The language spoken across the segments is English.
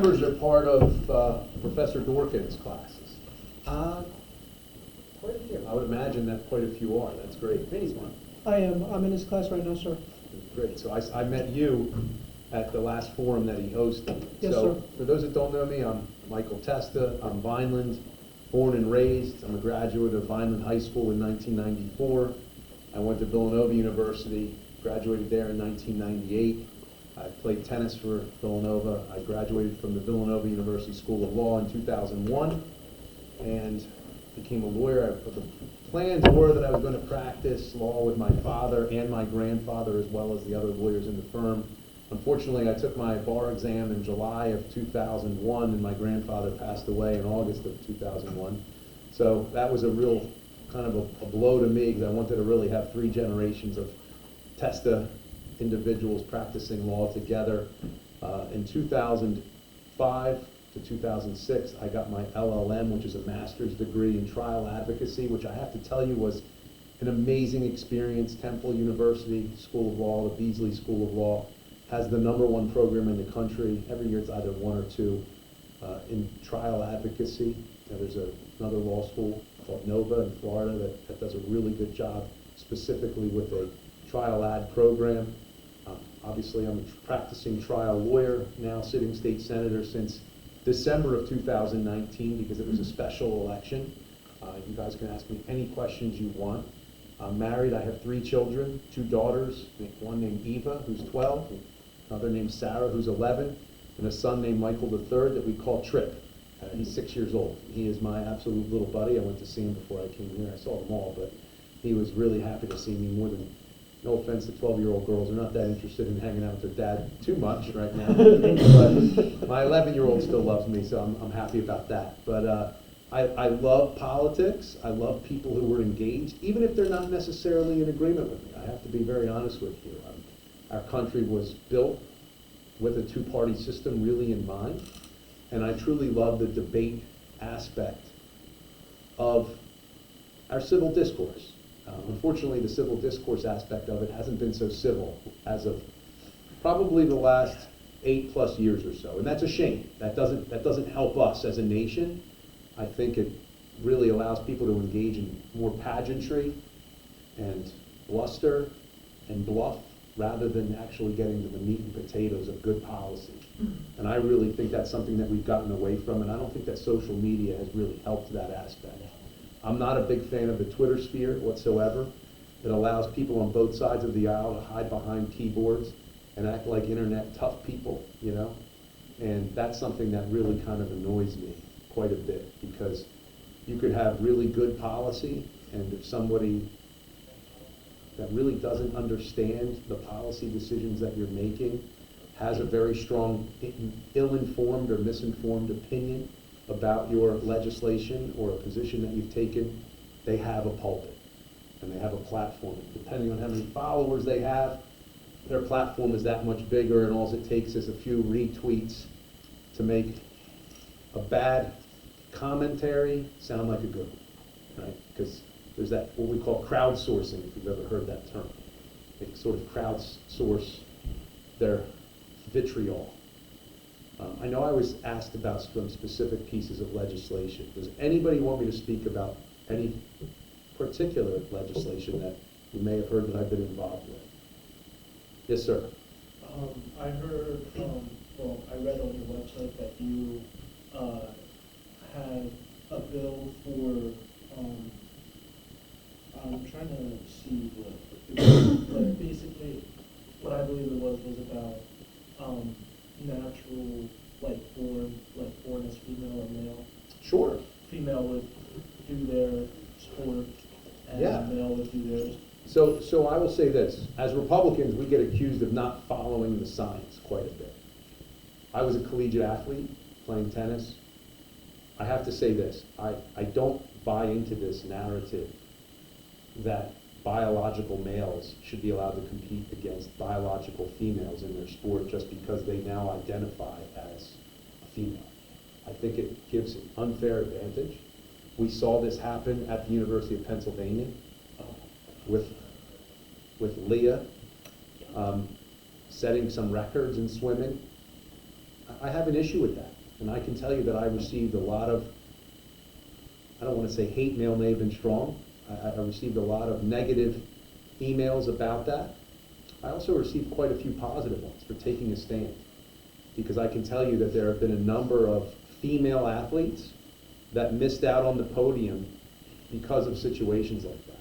members are part of Professor Dorkin's classes? Quite a few. I would imagine that quite a few are. That's great. Vinny's one. I am. I'm in his class right now, sir. Great. So I met you at the last forum that he hosted. Yes, so sir. For those that don't know me, I'm Michael Testa. I'm Vineland, born and raised. I'm a graduate of Vineland High School in 1994. I went to Villanova University, graduated there in 1998. I played tennis for Villanova. I graduated from the Villanova University School of Law in 2001 and became a lawyer. The plans were that I was going to practice law with my father and my grandfather as well as the other lawyers in the firm. Unfortunately, I took my bar exam in July of 2001 and my grandfather passed away in August of 2001. So that was a real kind of a blow to me because I wanted to really have 3 generations of Testa individuals practicing law together. In 2005 to 2006, I got my LLM, which is a master's degree in trial advocacy, which I have to tell you was an amazing experience. Temple University School of Law, the Beasley School of Law, has the #1 program in the country. Every year it's either 1 or 2 in trial advocacy. Now, there's another law school called Nova in Florida that does a really good job specifically with a trial ad program. Obviously, I'm a practicing trial lawyer, now sitting state senator since December of 2019 because it was a special election. You guys can ask me any questions you want. I'm married. I have 3 children, 2 daughters, one named Eva, who's 12, another named Sarah, who's 11, and a son named Michael III that we call Trip. He's 6 years old. He is my absolute little buddy. I went to see him before I came here. I saw them all, but he was really happy to see me more than, no offense to 12-year-old girls, they're not that interested in hanging out with their dad too much right now. But my 11-year-old still loves me, so I'm happy about that. But I love politics. I love people who are engaged, even if they're not necessarily in agreement with me. I have to be very honest with you. Our country was built with a 2-party system really in mind. And I truly love the debate aspect of our civil discourse. Unfortunately, the civil discourse aspect of it hasn't been so civil as of probably the last 8+ years or so, and that's a shame. That doesn't help us as a nation. I think it really allows people to engage in more pageantry and bluster and bluff rather than actually getting to the meat and potatoes of good policy. And I really think that's something that we've gotten away from, and I don't think that social media has really helped that aspect. I'm not a big fan of the Twitter sphere whatsoever. It allows people on both sides of the aisle to hide behind keyboards and act like internet tough people, you know? And that's something that really kind of annoys me quite a bit because you could have really good policy, and if somebody that really doesn't understand the policy decisions that you're making has a very strong ill-informed or misinformed opinion about your legislation or a position that you've taken, they have a pulpit and they have a platform. Depending on how many followers they have, their platform is that much bigger, and all it takes is a few retweets to make a bad commentary sound like a good one, right? Because there's that, what we call crowdsourcing, if you've ever heard that term. They sort of crowdsource their vitriol. I know I was asked about some specific pieces of legislation. Does anybody want me to speak about any particular legislation that you may have heard that I've been involved with? Yes, sir. I heard, well, I read on your website that you had a bill for, I'm trying to see but basically what I believe it was about natural, born as female or male. Sure. Female would do their sport and Yeah. male would do theirs. So I will say this. As Republicans, we get accused of not following the science quite a bit. I was a collegiate athlete playing tennis. I have to say this. I don't buy into this narrative that biological males should be allowed to compete against biological females in their sport just because they now identify as a female. I think it gives an unfair advantage. We saw this happen at the University of Pennsylvania with Leah setting some records in swimming. I have an issue with that. And I can tell you that I received a lot of, I don't want to say hate mail may have been strong. I received a lot of negative emails about that. I also received quite a few positive ones for taking a stand. Because I can tell you that there have been a number of female athletes that missed out on the podium because of situations like that.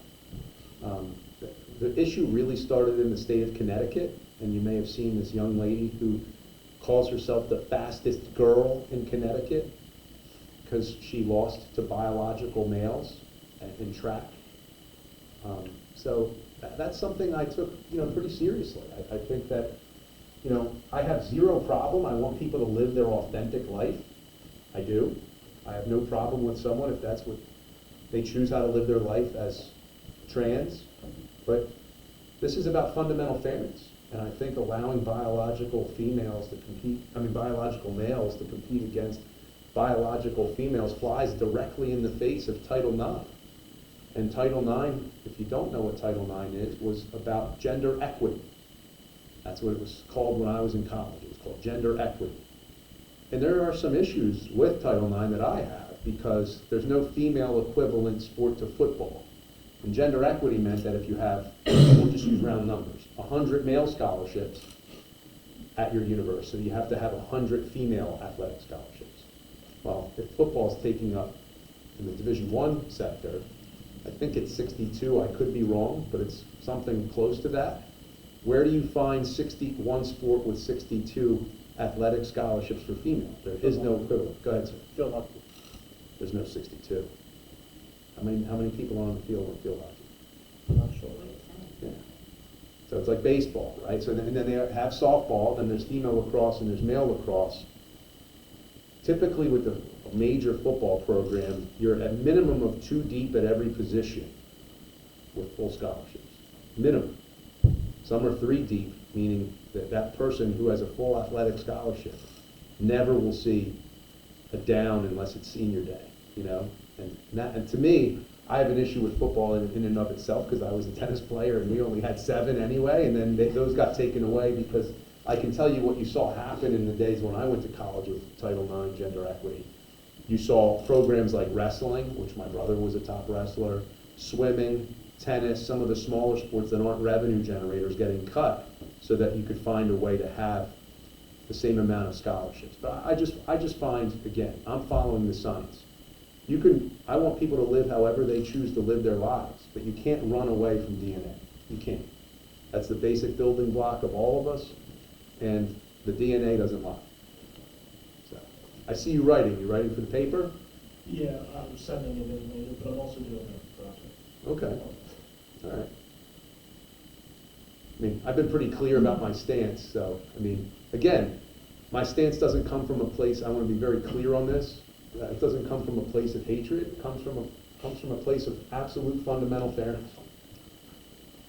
The issue really started in the state of Connecticut, and you may have seen this young lady who calls herself the fastest girl in Connecticut because she lost to biological males in track. So that's something I took, pretty seriously. I think that, I have zero problem. I want people to live their authentic life. I do. I have no problem with someone if that's what they choose how to live their life as trans. But this is about fundamental fairness. And I think allowing biological males to compete against biological females flies directly in the face of Title IX. And Title IX, if you don't know what Title IX is, was about gender equity. That's what it was called when I was in college. It was called gender equity. And there are some issues with Title IX that I have because there's no female equivalent sport to football. And gender equity meant that if you have, we'll just use round numbers, 100 male scholarships at your university, you have to have 100 female athletic scholarships. Well, if football's taking up in the Division I sector, I think it's 62, I could be wrong, but it's something close to that. Where do you find one sport with 62 athletic scholarships for females? There is no equivalent. Go ahead, sir. Field hockey. There's no 62. How many people are on the field in field hockey? I'm not sure. Yeah. So it's like baseball, right? So then they have softball, then there's female lacrosse, and there's male lacrosse. Typically with the major football program, you're at minimum of 2 deep at every position with full scholarships. Minimum. Some are 3 deep, meaning that that person who has a full athletic scholarship never will see a down unless it's senior day, And to me, I have an issue with football in and of itself because I was a tennis player and we only had 7 anyway, and then those got taken away because I can tell you what you saw happen in the days when I went to college with Title IX, gender equity. You saw programs like wrestling, which my brother was a top wrestler, swimming, tennis, some of the smaller sports that aren't revenue generators getting cut so that you could find a way to have the same amount of scholarships. But I just find, again, I'm following the science. I want people to live however they choose to live their lives, but you can't run away from DNA. You can't. That's the basic building block of all of us, and the DNA doesn't lie. So, I see you writing. You writing for the paper? Yeah, I'm sending it in later, but I'm also doing a project. Okay. All right. I mean, I've been pretty clear about my stance, so, again, my stance doesn't come from a place, I want to be very clear on this, it doesn't come from a place of hatred, it comes from a place of absolute fundamental fairness.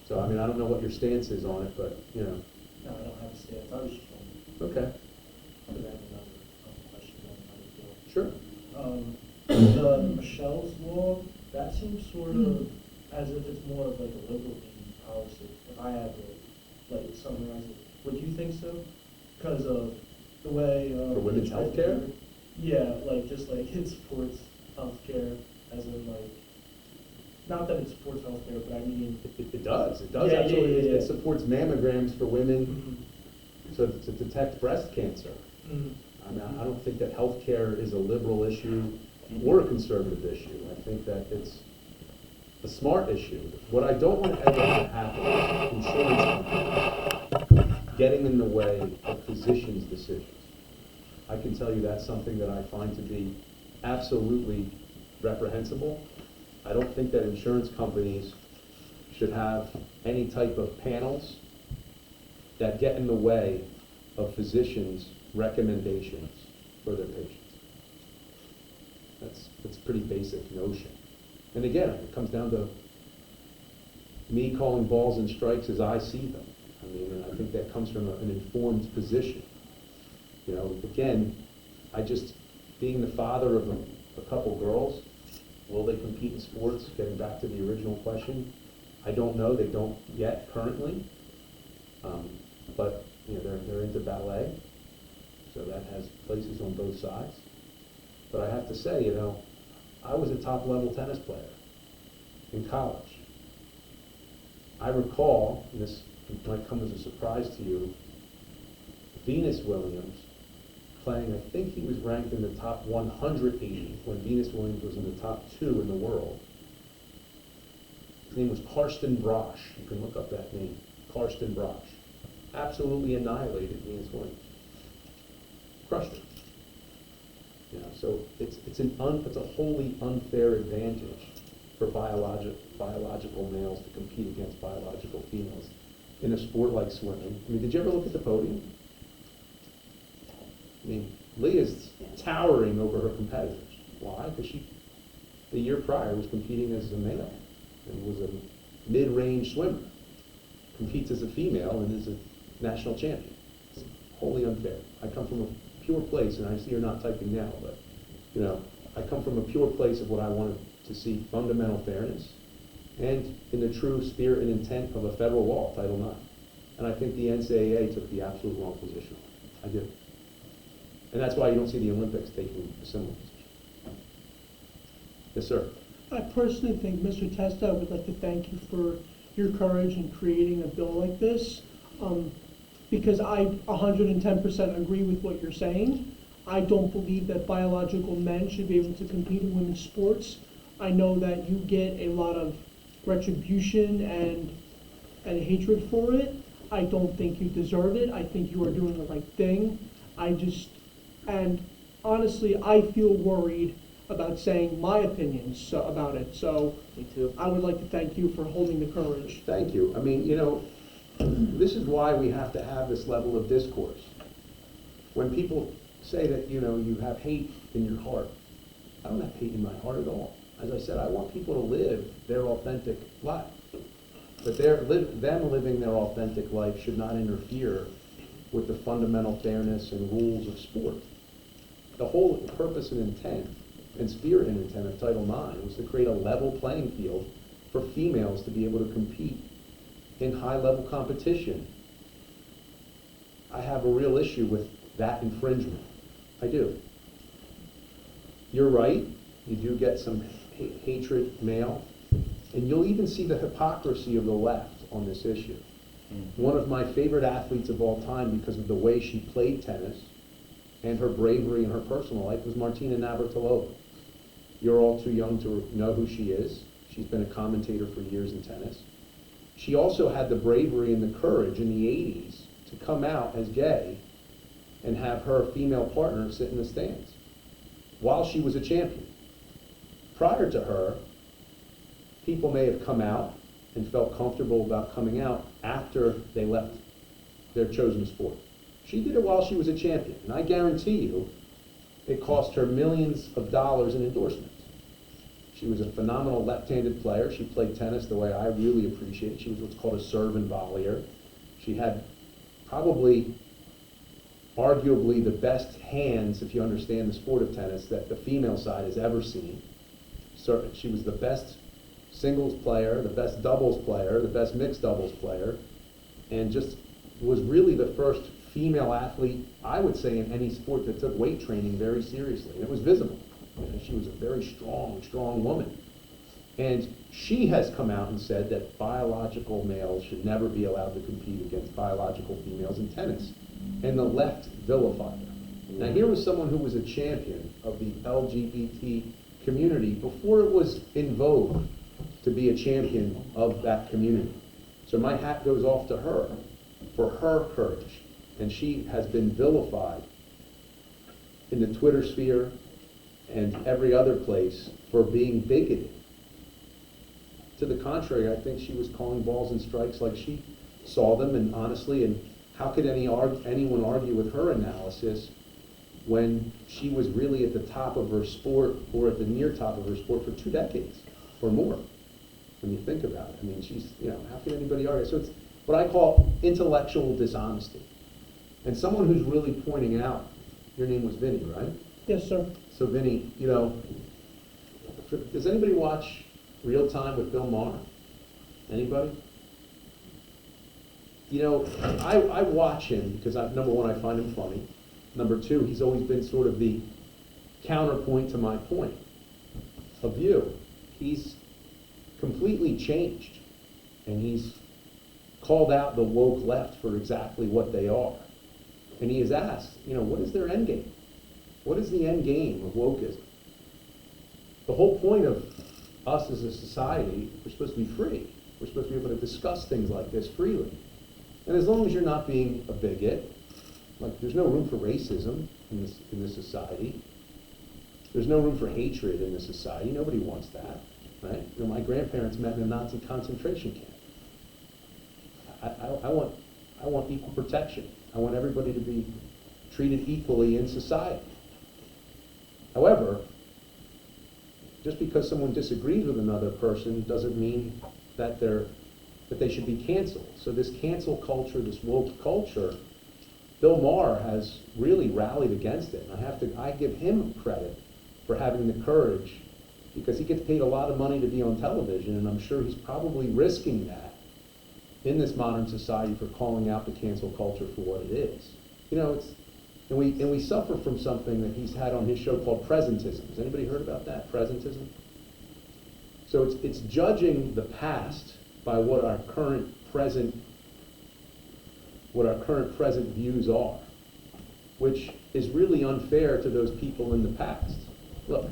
So, I don't know what your stance is on it, but, No, I don't have a stance, I was just wondering. Okay, I have another question on sure. how to feel. The Michelle's law, that seems sort of as if it's more of like a liberal leaning policy, if I had to summarize it. Would you think so? Because of the way For women's health care? Yeah, just it supports healthcare, as in not that it supports healthcare, but It does. It does Yeah, absolutely. yeah. It supports mammograms for women to detect breast cancer. I don't think that healthcare is a liberal issue or a conservative issue. I think that it's a smart issue. What I don't want ever to happen is insurance companies getting in the way of physicians' decisions. I can tell you that's something that I find to be absolutely reprehensible. I don't think that insurance companies should have any type of panels that get in the way of physicians' recommendations for their patients. That's a pretty basic notion. And again, it comes down to me calling balls and strikes as I see them. And I think that comes from an informed position. Again, being the father of a couple girls, will they compete in sports? Getting back to the original question, I don't know. They don't yet currently, but they're into ballet. so that has places on both sides. But I have to say, you know, I was a top-level tennis player in college. I recall, and this might come as a surprise to you, Venus Williams playing, I think he was ranked in the top 180 when Venus Williams was in the top 2 in the world. His name was Karsten Brosch. You can look up that name, Karsten Brosch. Absolutely annihilated Venus Williams. Crushed her. You know, so it's a wholly unfair advantage for biological males to compete against biological females in a sport like swimming. I mean, did you ever look at the podium? I mean, Leah's towering over her competitors. Why? Because she, the year prior, was competing as a male and was a mid-range swimmer. Competes as a female and is a national champion. It's wholly unfair. I come from a pure place, and I see you're not typing now, but, you know, I come from a pure place of what I wanted to see, fundamental fairness, and in the true spirit and intent of a federal law, Title IX. And I think the NCAA took the absolute wrong position. I do. And that's why you don't see the Olympics taking a similar position. Yes, sir. I personally think, Mr. Testa, I would like to thank you for your courage in creating a bill like this, because I 110% agree with what you're saying. I don't believe that biological men should be able to compete in women's sports. I know that you get a lot of retribution and hatred for it. I don't think you deserve it. I think you are doing the right thing. And honestly, I feel worried about saying my opinions about it. So Me too. I would like to thank you for holding the courage. Thank you. I mean, you know, this is why we have to have this level of discourse. When people say that, you know, you have hate in your heart, I don't have hate in my heart at all. As I said, I want people to live their authentic life. But them living their authentic life should not interfere with the fundamental fairness and rules of sport. The whole purpose and intent and spirit and intent of Title IX was to create a level playing field for females to be able to compete in high-level competition. I have a real issue with that infringement. I do. You're right. You do get some hatred male. And you'll even see the hypocrisy of the left on this issue. One of my favorite athletes of all time, because of the way she played tennis and her bravery in her personal life, was Martina Navratilova. You're all too young to know who she is. She's been a commentator for years in tennis. She also had the bravery and the courage in the 80s to come out as gay and have her female partner sit in the stands while she was a champion. Prior to her, people may have come out and felt comfortable about coming out after they left their chosen sport. She did it while she was a champion, and I guarantee you it cost her millions of dollars in endorsements. She was a phenomenal left-handed player. She played tennis the way I really appreciate it. She was what's called a serve and volleyer. She had probably, arguably, the best hands, if you understand the sport of tennis, that the female side has ever seen. So she was the best singles player, the best doubles player, the best mixed doubles player, and just was really the first female athlete, I would say, in any sport that took weight training very seriously. And it was visible. You know, she was a very strong woman. And she has come out and said that biological males should never be allowed to compete against biological females in tennis. And the left vilified her. Now here was someone who was a champion of the LGBT community before it was in vogue to be a champion of that community. So my hat goes off to her for her courage. And she has been vilified in the Twitter sphere and every other place for being bigoted. To the contrary, I think she was calling balls and strikes like she saw them, and honestly, and how could anyone argue with her analysis when she was really at the top of her sport, or at the near top of her sport, for 2 decades or more, when you think about it. I mean, she's, you know, how can anybody argue? So it's what I call intellectual dishonesty. And someone who's really pointing out, your name was Vinny, right? Yes, sir. So Vinny, you know, does anybody watch Real Time with Bill Maher? Anybody? You know, I watch him because, number one, I find him funny, Number two, he's always been sort of the counterpoint to my point of view. He's completely changed, and he's called out the woke left for exactly what they are. And he has asked, what is their end game? What is the end game of wokeism? The whole point of us as a society, we're supposed to be free. We're supposed to be able to discuss things like this freely. And as long as you're not being a bigot, like there's no room for racism in this society. There's no room for hatred in this society. Nobody wants that, right? My grandparents met in a Nazi concentration camp. I want equal protection. I want everybody to be treated equally in society. However, just because someone disagrees with another person doesn't mean that they should be canceled. So this cancel culture, this woke culture, Bill Maher has really rallied against it. And I give him credit for having the courage, because he gets paid a lot of money to be on television, and I'm sure he's probably risking that in this modern society for calling out the cancel culture for what it is. And we suffer from something that he's had on his show called presentism. Has anybody heard about that, presentism? So it's judging the past by what our current present views are, which is really unfair to those people in the past. Look,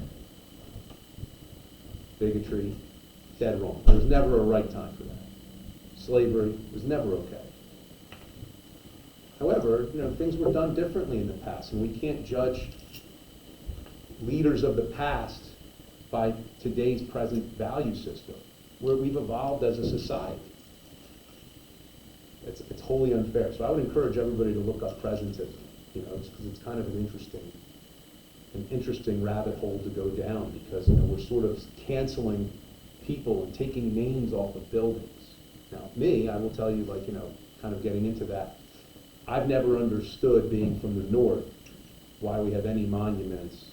bigotry, dead wrong. There was never a right time for that. Slavery was never okay. However, things were done differently in the past, and we can't judge leaders of the past by today's present value system, where we've evolved as a society. It's wholly unfair. So I would encourage everybody to look up presentism, because it's kind of an interesting rabbit hole to go down, because we're sort of canceling people and taking names off of buildings. Now, I will tell you, kind of getting into that, I've never understood, being from the North, why we have any monuments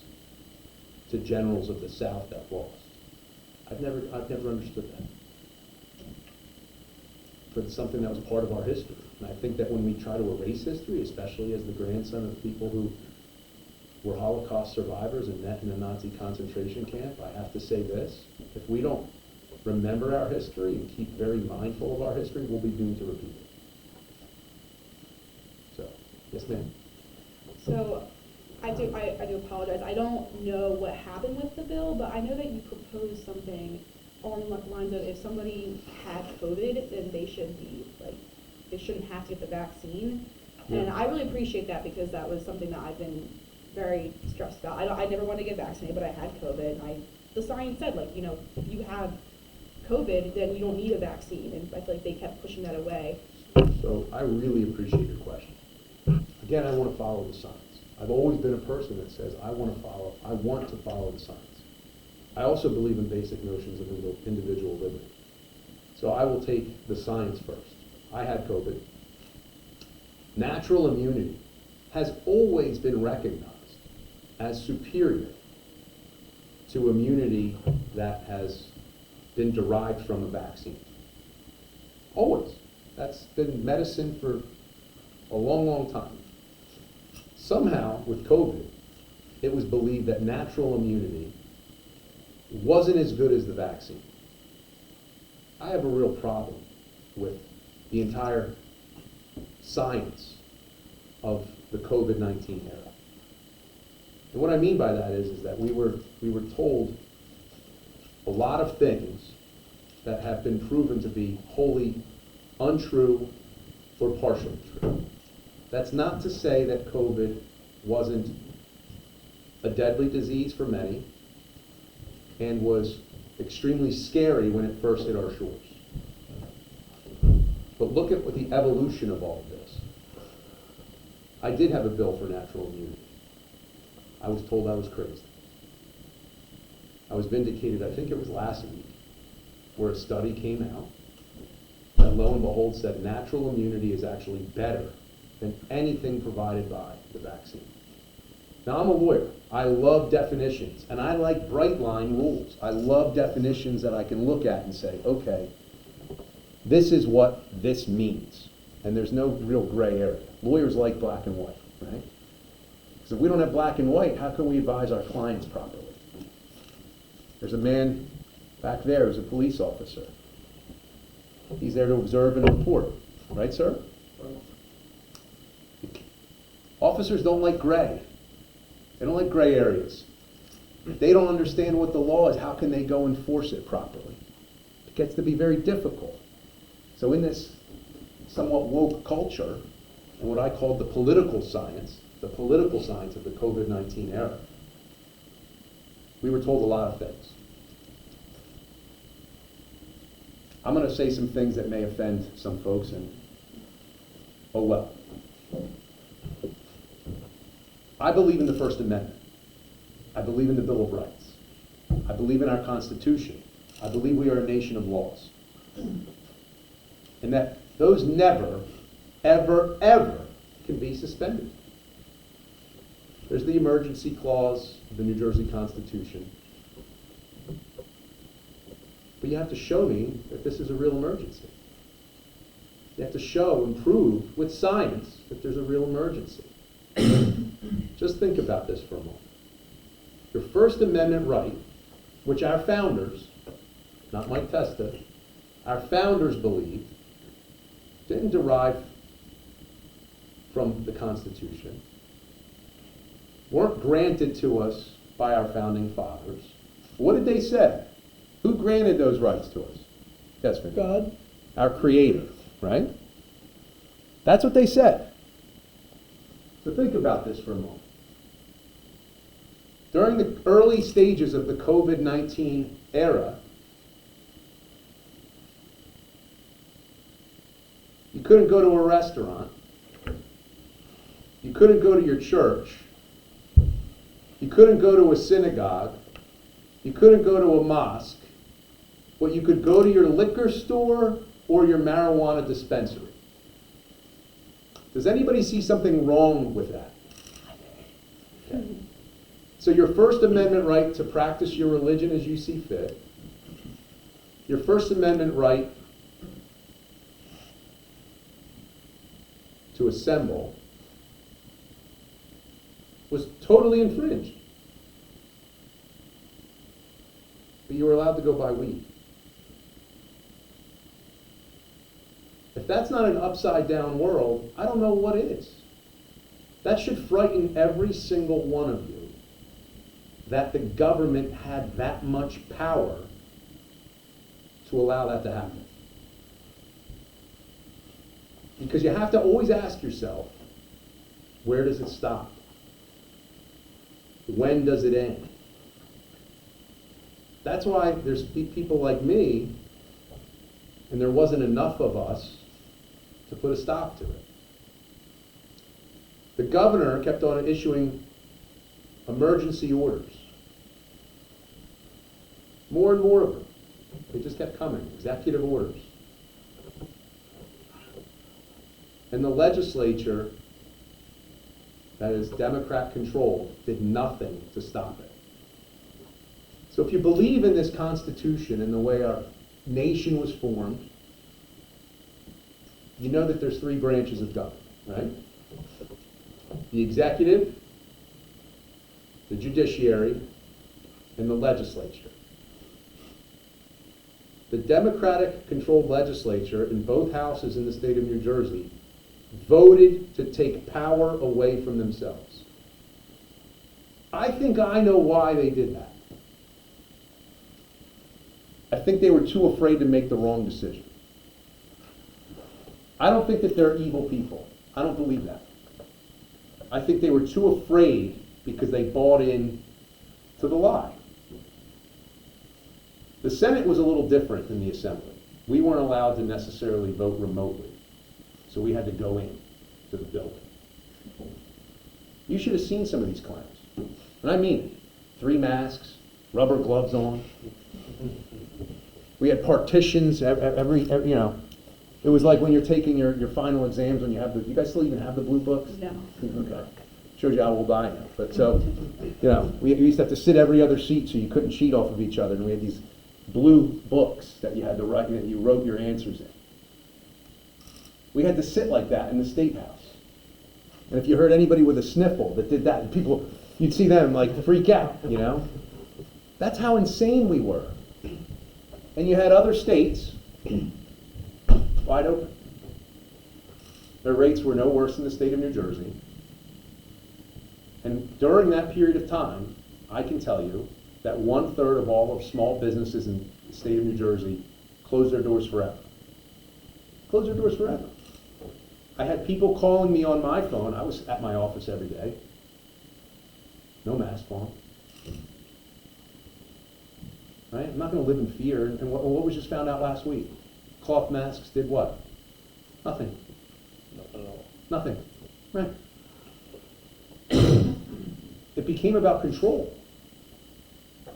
to generals of the South that lost. I've never understood that. But it's something that was part of our history. And I think that when we try to erase history, especially as the grandson of people who were Holocaust survivors and met in a Nazi concentration camp, I have to say this: if we don't remember our history and keep very mindful of our history, we'll be doomed to repeat it. So, yes, ma'am. So, I do apologize. I don't know what happened with the bill, but I know that you proposed something along the lines of, if somebody had COVID, then they shouldn't have to get the vaccine. Yeah. And I really appreciate that, because that was something that I've been very stressed about. I never wanted to get vaccinated, but I had COVID, and the science said, if you have COVID, then you don't need a vaccine, and I feel like they kept pushing that away. So I really appreciate your question. Again, I want to follow the science. I've always been a person that says I want to follow the science. I also believe in basic notions of individual liberty. So I will take the science first. I had COVID. Natural immunity has always been recognized as superior to immunity that has been derived from a vaccine. Always. That's been medicine for a long, long time. Somehow, with COVID, it was believed that natural immunity wasn't as good as the vaccine. I have a real problem with the entire science of the COVID-19 era. And what I mean by that is that we were told a lot of things that have been proven to be wholly untrue or partially true. That's not to say that COVID wasn't a deadly disease for many and was extremely scary when it first hit our shores. But look at what the evolution of all of this. I did have a bill for natural immunity. I was told I was crazy. I was vindicated, I think it was last week, where a study came out that, lo and behold, said natural immunity is actually better than anything provided by the vaccine. Now, I'm a lawyer. I love definitions, and I like bright line rules. I love definitions that I can look at and say, okay, this is what this means. And there's no real gray area. Lawyers like black and white, right? Because if we don't have black and white, how can we advise our clients properly? There's a man back there who's a police officer. He's there to observe and report. Right, sir? Officers don't like gray. They don't like gray areas. If they don't understand what the law is, how can they go enforce it properly? It gets to be very difficult. So in this somewhat woke culture, and what I call the political science of the COVID-19 era, we were told a lot of things. I'm going to say some things that may offend some folks, and oh well. I believe in the First Amendment. I believe in the Bill of Rights. I believe in our Constitution. I believe we are a nation of laws. And that those never, ever, ever can be suspended. There's the emergency clause of the New Jersey Constitution. But you have to show me that this is a real emergency. You have to show and prove with science that there's a real emergency. Just think about this for a moment. Your First Amendment right, which our founders, not Mike Testa, our founders believed, didn't derive from the Constitution, weren't granted to us by our founding fathers. What did they say? Who granted those rights to us? Yes, ma'am. God. Our Creator, right? That's what they said. So think about this for a moment. During the early stages of the COVID-19 era, you couldn't go to a restaurant. You couldn't go to your church. You couldn't go to a synagogue. You couldn't go to a mosque. But you could go to your liquor store or your marijuana dispensary. Does anybody see something wrong with that? Okay. So your First Amendment right to practice your religion as you see fit, your First Amendment right to assemble was totally infringed. But you were allowed to go buy weed. If that's not an upside down world, I don't know what is. That should frighten every single one of you, that the government had that much power to allow that to happen. Because you have to always ask yourself, where does it stop? When does it end? That's why there's people like me, and there wasn't enough of us to put a stop to it. The governor kept on issuing emergency orders. More and more of them. They just kept coming, executive orders. And the legislature, that is Democrat controlled, did nothing to stop it. So if you believe in this Constitution and the way our nation was formed, you know that there's three branches of government, right? The executive, the judiciary, and the legislature. The Democratic-controlled legislature in both houses in the state of New Jersey voted to take power away from themselves. I think I know why they did that. I think they were too afraid to make the wrong decision. I don't think that they're evil people. I don't believe that. I think they were too afraid because they bought in to the lie. The Senate was a little different than the Assembly. We weren't allowed to necessarily vote remotely, so we had to go in to the building. You should have seen some of these clowns. And I mean it. 3 masks, rubber gloves on. We had partitions every you know. It was like when you're taking your final exams when you have you guys still even have the blue books? No. Okay. Shows you how old I am. But so, you know, we used to have to sit every other seat so you couldn't cheat off of each other. And we had these blue books that you had to write, that you wrote your answers in. We had to sit like that in the State House. And if you heard anybody with a sniffle that did that, people, you'd see them like freak out, you know? That's how insane we were. And you had other states wide open. Their rates were no worse than the state of New Jersey. And during that period of time, I can tell you that 1/3 of all of small businesses in the state of New Jersey closed their doors forever. Closed their doors forever. I had people calling me on my phone. I was at my office every day. No mask on. Right? I'm not going to live in fear. And what was just found out last week? Cloth masks did what? Nothing. Nothing at all. Nothing. Right. It became about control.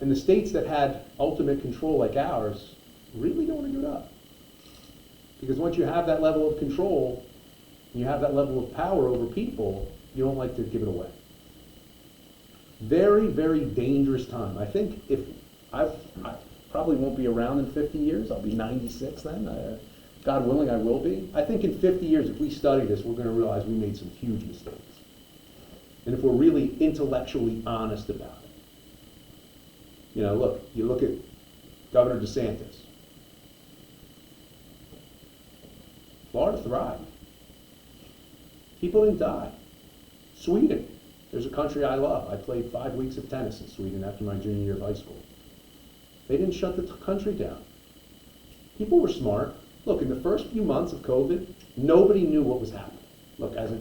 And the states that had ultimate control like ours really don't want to give it up. Because once you have that level of control, and you have that level of power over people, you don't like to give it away. Very, very dangerous time. I think if I probably won't be around in 50 years, I'll be 96 then. God willing, I will be. I think in 50 years, if we study this, we're going to realize we made some huge mistakes. And if we're really intellectually honest about it. You know, look, you look at Governor DeSantis. Florida thrived. People didn't die. Sweden, there's a country I love. I played 5 weeks of tennis in Sweden after my junior year of high school. They didn't shut the country down. People were smart. Look, in the first few months of COVID, nobody knew what was happening. Look, as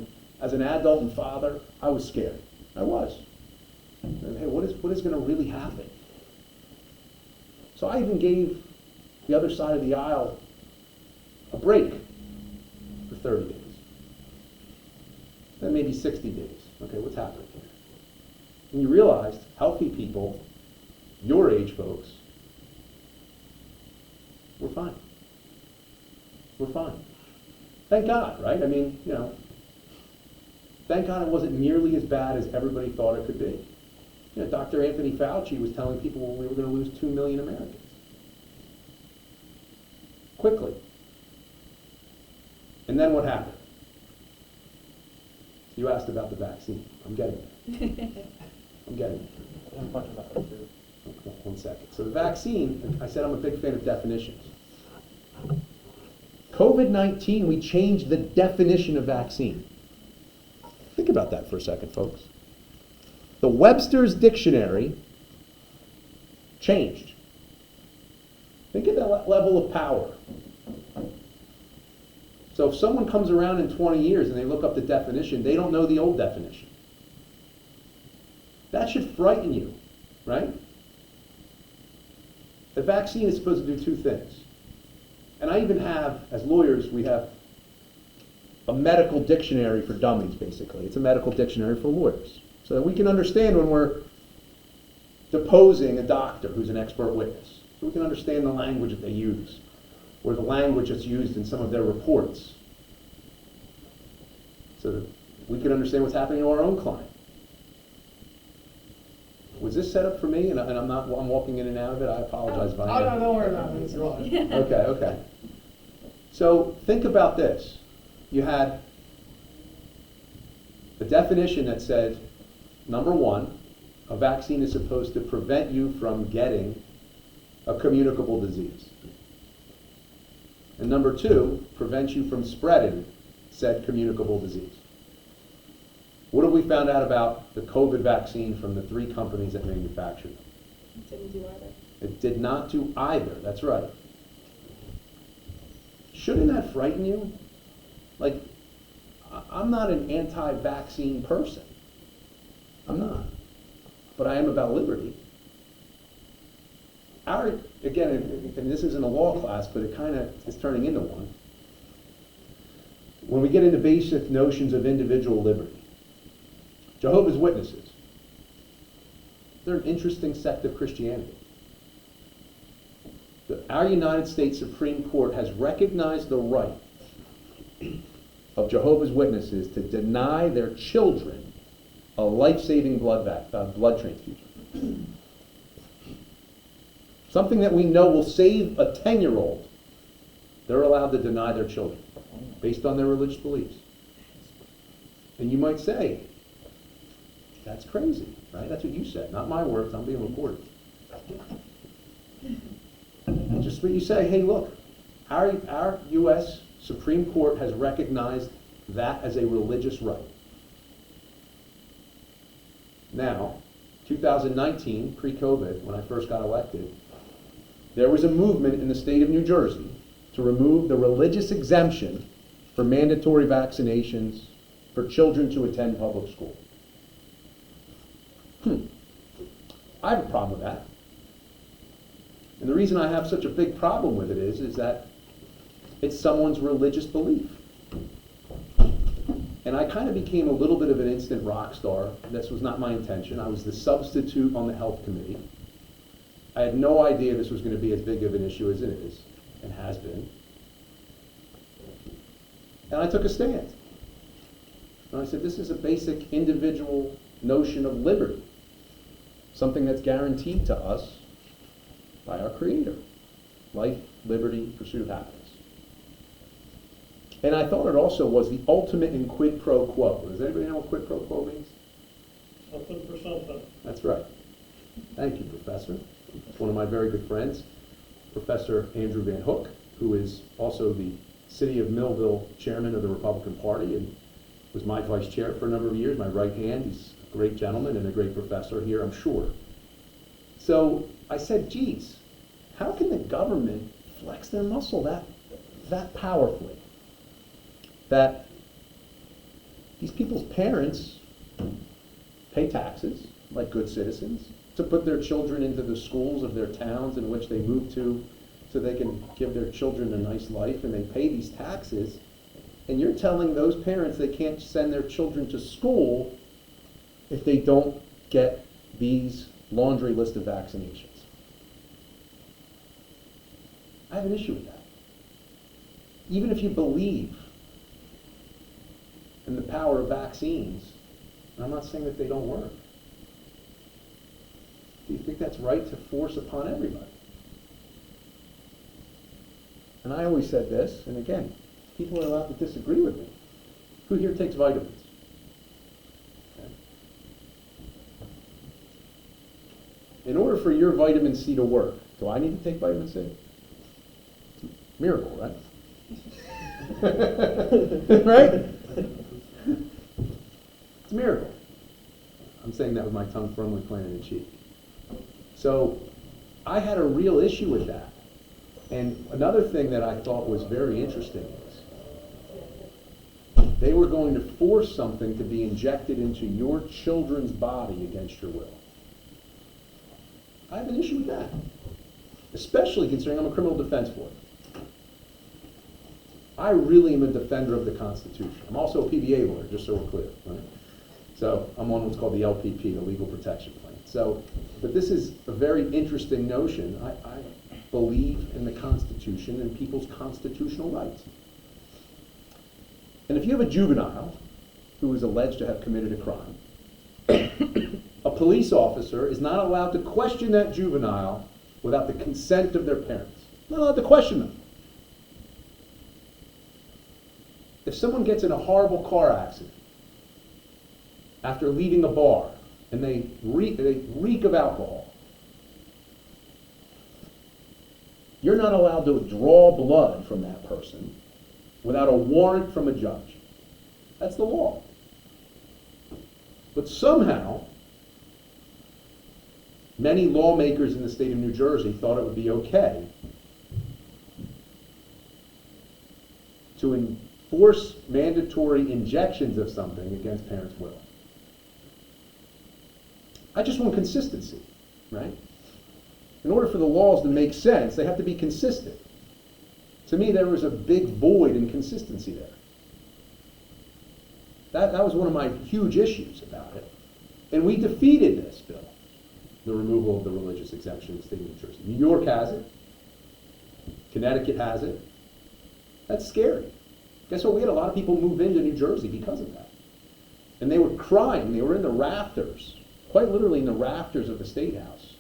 an adult and father, I was scared. I was. Hey, what is going to really happen? So I even gave the other side of the aisle a break for 30 days. Then maybe 60 days. Okay, what's happening here? And you realized healthy people, your age folks, we're fine. We're fine. Thank God, right? I mean, you know, thank God it wasn't nearly as bad as everybody thought it could be. You know, Dr. Anthony Fauci was telling people we were going to lose 2 million Americans. Quickly. And then what happened? You asked about the vaccine. I'm getting it. I'm getting it. I'm talking about that too. Okay, 1 second. So the vaccine, I said I'm a big fan of definitions. COVID-19, we changed the definition of vaccine. Think about that for a second, folks. The Webster's Dictionary changed. Think of that level of power. So if someone comes around in 20 years and they look up the definition, they don't know the old definition. That should frighten you, right? The vaccine is supposed to do 2 things. And I even have, as lawyers, we have a medical dictionary for dummies, basically. It's a medical dictionary for lawyers. So that we can understand when we're deposing a doctor who's an expert witness. So we can understand the language that they use, or the language that's used in some of their reports. So that we can understand what's happening to our own client. Was this set up for me? And I'm walking in and out of it. I apologize if I am. Oh, no, don't worry about it. It's wrong. Okay. So think about this. You had a definition that said, number 1, a vaccine is supposed to prevent you from getting a communicable disease. And number 2, prevent you from spreading said communicable disease. What have we found out about the COVID vaccine from the 3 companies that manufactured them? It didn't do either. It did not do either, that's right. Shouldn't that frighten you? Like, I'm not an anti-vaccine person. I'm not. But I am about liberty. Again, and this isn't a law class, but it kind of is turning into one. When we get into basic notions of individual liberty, Jehovah's Witnesses, they're an interesting sect of Christianity. Our United States Supreme Court has recognized the right of Jehovah's Witnesses to deny their children a life-saving blood transfusion. Something that we know will save a 10-year-old, they're allowed to deny their children based on their religious beliefs. And you might say, that's crazy, right? That's what you said, not my words, I'm being recorded. Just what you say, hey, look, our U.S. Supreme Court has recognized that as a religious right. Now, 2019, pre-COVID, when I first got elected, there was a movement in the state of New Jersey to remove the religious exemption for mandatory vaccinations for children to attend public school. I have a problem with that. And the reason I have such a big problem with it is that it's someone's religious belief. And I kind of became a little bit of an instant rock star. This was not my intention. I was the substitute on the health committee. I had no idea this was going to be as big of an issue as it is, and has been. And I took a stand. And I said, this is a basic individual notion of liberty, something that's guaranteed to us by our Creator. Life, liberty, pursuit of happiness. And I thought it also was the ultimate in quid pro quo. Does anybody know what quid pro quo means? Something for something. That's right. Thank you, Professor. One of my very good friends, Professor Andrew Van Hook, who is also the City of Millville chairman of the Republican Party and was my vice chair for a number of years, my right hand. He's a great gentleman and a great professor here, I'm sure. So I said, geez, how can the government flex their muscle that powerfully? That these people's parents pay taxes like good citizens to put their children into the schools of their towns in which they move to so they can give their children a nice life, and they pay these taxes, and you're telling those parents they can't send their children to school if they don't get these laundry list of vaccinations. I have an issue with that. Even if you believe in the power of vaccines, and I'm not saying that they don't work, do you think that's right to force upon everybody? And I always said this, and again, people are allowed to disagree with me. Who here takes vitamins? Okay. In order for your vitamin C to work, do I need to take vitamin C? It's a miracle, right? Right? It's a miracle. I'm saying that with my tongue firmly planted in cheek. So I had a real issue with that. And another thing that I thought was very interesting is they were going to force something to be injected into your children's body against your will. I have an issue with that, especially considering I'm a criminal defense lawyer. I really am a defender of the Constitution. I'm also a PBA lawyer, just so we're clear, right? So I'm on what's called the LPP, the Legal Protection Plan. So, but this is a very interesting notion. I believe in the Constitution and people's constitutional rights. And if you have a juvenile who is alleged to have committed a crime, a police officer is not allowed to question that juvenile without the consent of their parents. Not allowed to question them. If someone gets in a horrible car accident after leaving a bar and they reek of alcohol, you're not allowed to draw blood from that person without a warrant from a judge. That's the law. But somehow, many lawmakers in the state of New Jersey thought it would be okay to enforce mandatory injections of something against parents' will. I just want consistency, right? In order for the laws to make sense, they have to be consistent. To me, there was a big void in consistency there. That was one of my huge issues about it. And we defeated this bill, the removal of the religious exemption in the state of New Jersey. New York has it. Connecticut has it. That's scary. Guess what? We had a lot of people move into New Jersey because of that. And they were crying. They were in the rafters, quite literally in the rafters of the State House,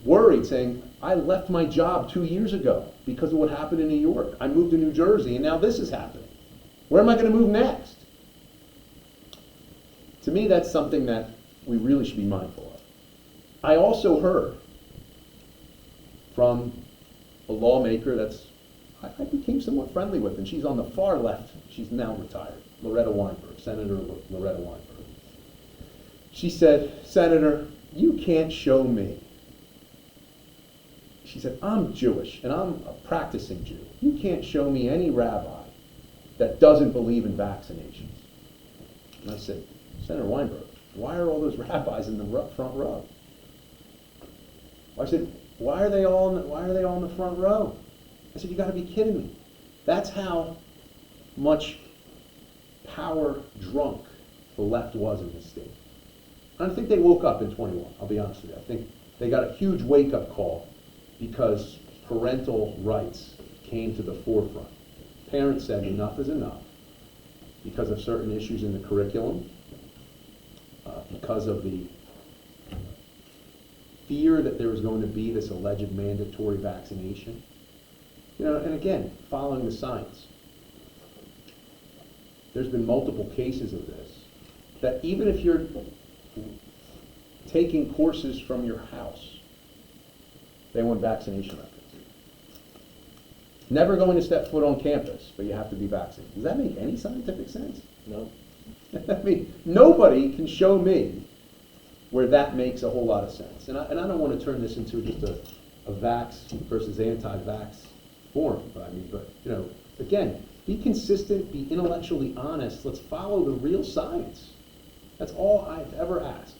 worried, saying, I left my job 2 years ago because of what happened in New York. I moved to New Jersey, and now this is happening. Where am I going to move next? To me, that's something that we really should be mindful of. I also heard from a lawmaker I became somewhat friendly with, and she's on the far left. She's now retired, Senator Loretta Weinberg. She said, Senator, you can't show me. She said, I'm Jewish, and I'm a practicing Jew. You can't show me any rabbi that doesn't believe in vaccinations. And I said, Senator Weinberg, why are all those rabbis in the front row? I said, why are they all in the front row? I said, you got to be kidding me. That's how much power drunk the left was in this state. And I think they woke up in 21, I'll be honest with you. I think they got a huge wake-up call because parental rights came to the forefront. Parents said enough is enough because of certain issues in the curriculum, because of the fear that there was going to be this alleged mandatory vaccination. You know, and again, following the science. There's been multiple cases of this, that even if you're taking courses from your house, they want vaccination records. Never going to step foot on campus, but you have to be vaccinated. Does that make any scientific sense? No. I mean, nobody can show me where that makes a whole lot of sense. And I don't want to turn this into just a vax versus anti-vax forum. But you know, again, be consistent, be intellectually honest. Let's follow the real science. That's all I've ever asked.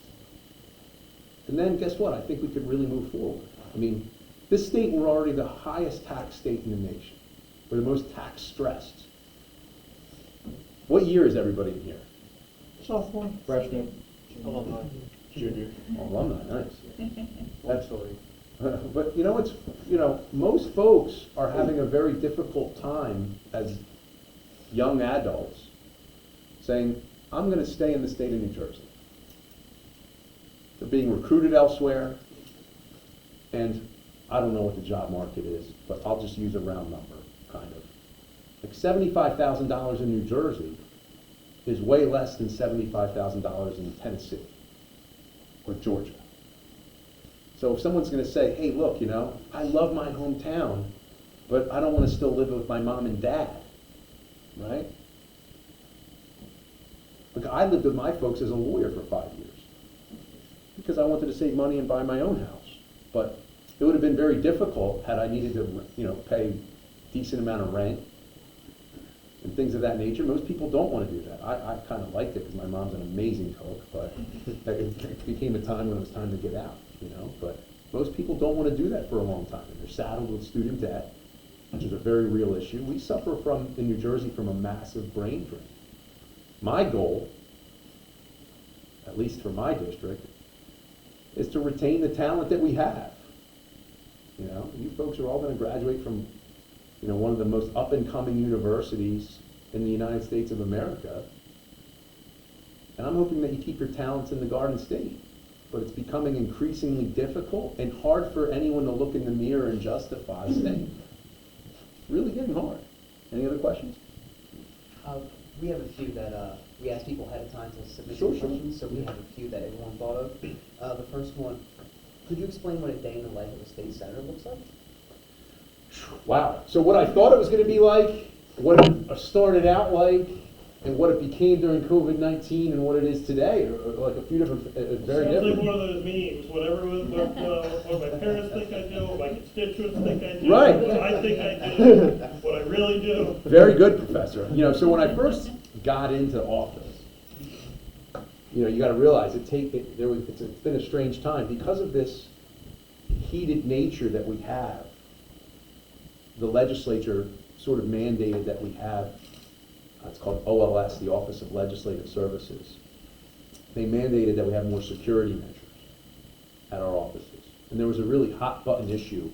And then guess what? I think we could really move forward. I mean, this state, we're already the highest tax state in the nation. We're the most tax stressed. What year is everybody in here? Sophomore. Freshman. Alumni. Junior. Oh, alumni, nice. That's story. But you know, most folks are having a very difficult time as young adults saying, I'm going to stay in the state of New Jersey. They're being recruited elsewhere, and I don't know what the job market is, but I'll just use a round number, kind of. Like $75,000 in New Jersey is way less than $75,000 in Tennessee or Georgia. So if someone's going to say, hey, look, you know, I love my hometown, but I don't want to still live with my mom and dad, right? Look, I lived with my folks as a lawyer for 5 years because I wanted to save money and buy my own house. But it would have been very difficult had I needed to, you know, pay a decent amount of rent and things of that nature. Most people don't want to do that. I kind of liked it because my mom's an amazing cook, but it became a time when it was time to get out, you know. But most people don't want to do that for a long time. And they're saddled with student debt, which is a very real issue. We suffer in New Jersey from a massive brain drain. My goal, at least for my district, is to retain the talent that we have. You know, you folks are all going to graduate from, you know, one of the most up-and-coming universities in the United States of America. And I'm hoping that you keep your talents in the Garden State. But it's becoming increasingly difficult and hard for anyone to look in the mirror and justify staying. It's really getting hard. Any other questions? We have a few that we ask people ahead of time to submit Sure, some sure. questions, so we have a few that everyone thought of. The first one, could you explain what a day in the life of a state senator looks like? Wow. So what I thought it was going to be like, what it started out like, and what it became during COVID-19 and what it is today are like a few different, very Sounds like different. one of those memes, whatever what my parents think I do, what my constituents think I do, Right. what I think I do, what I really do. Very good, Professor. You know, so when I first got into office, you know, you got to realize it's been a strange time because of this heated nature that we have. The legislature sort of mandated that we have, it's called OLS, the Office of Legislative Services. They mandated that we have more security measures at our offices. And there was a really hot button issue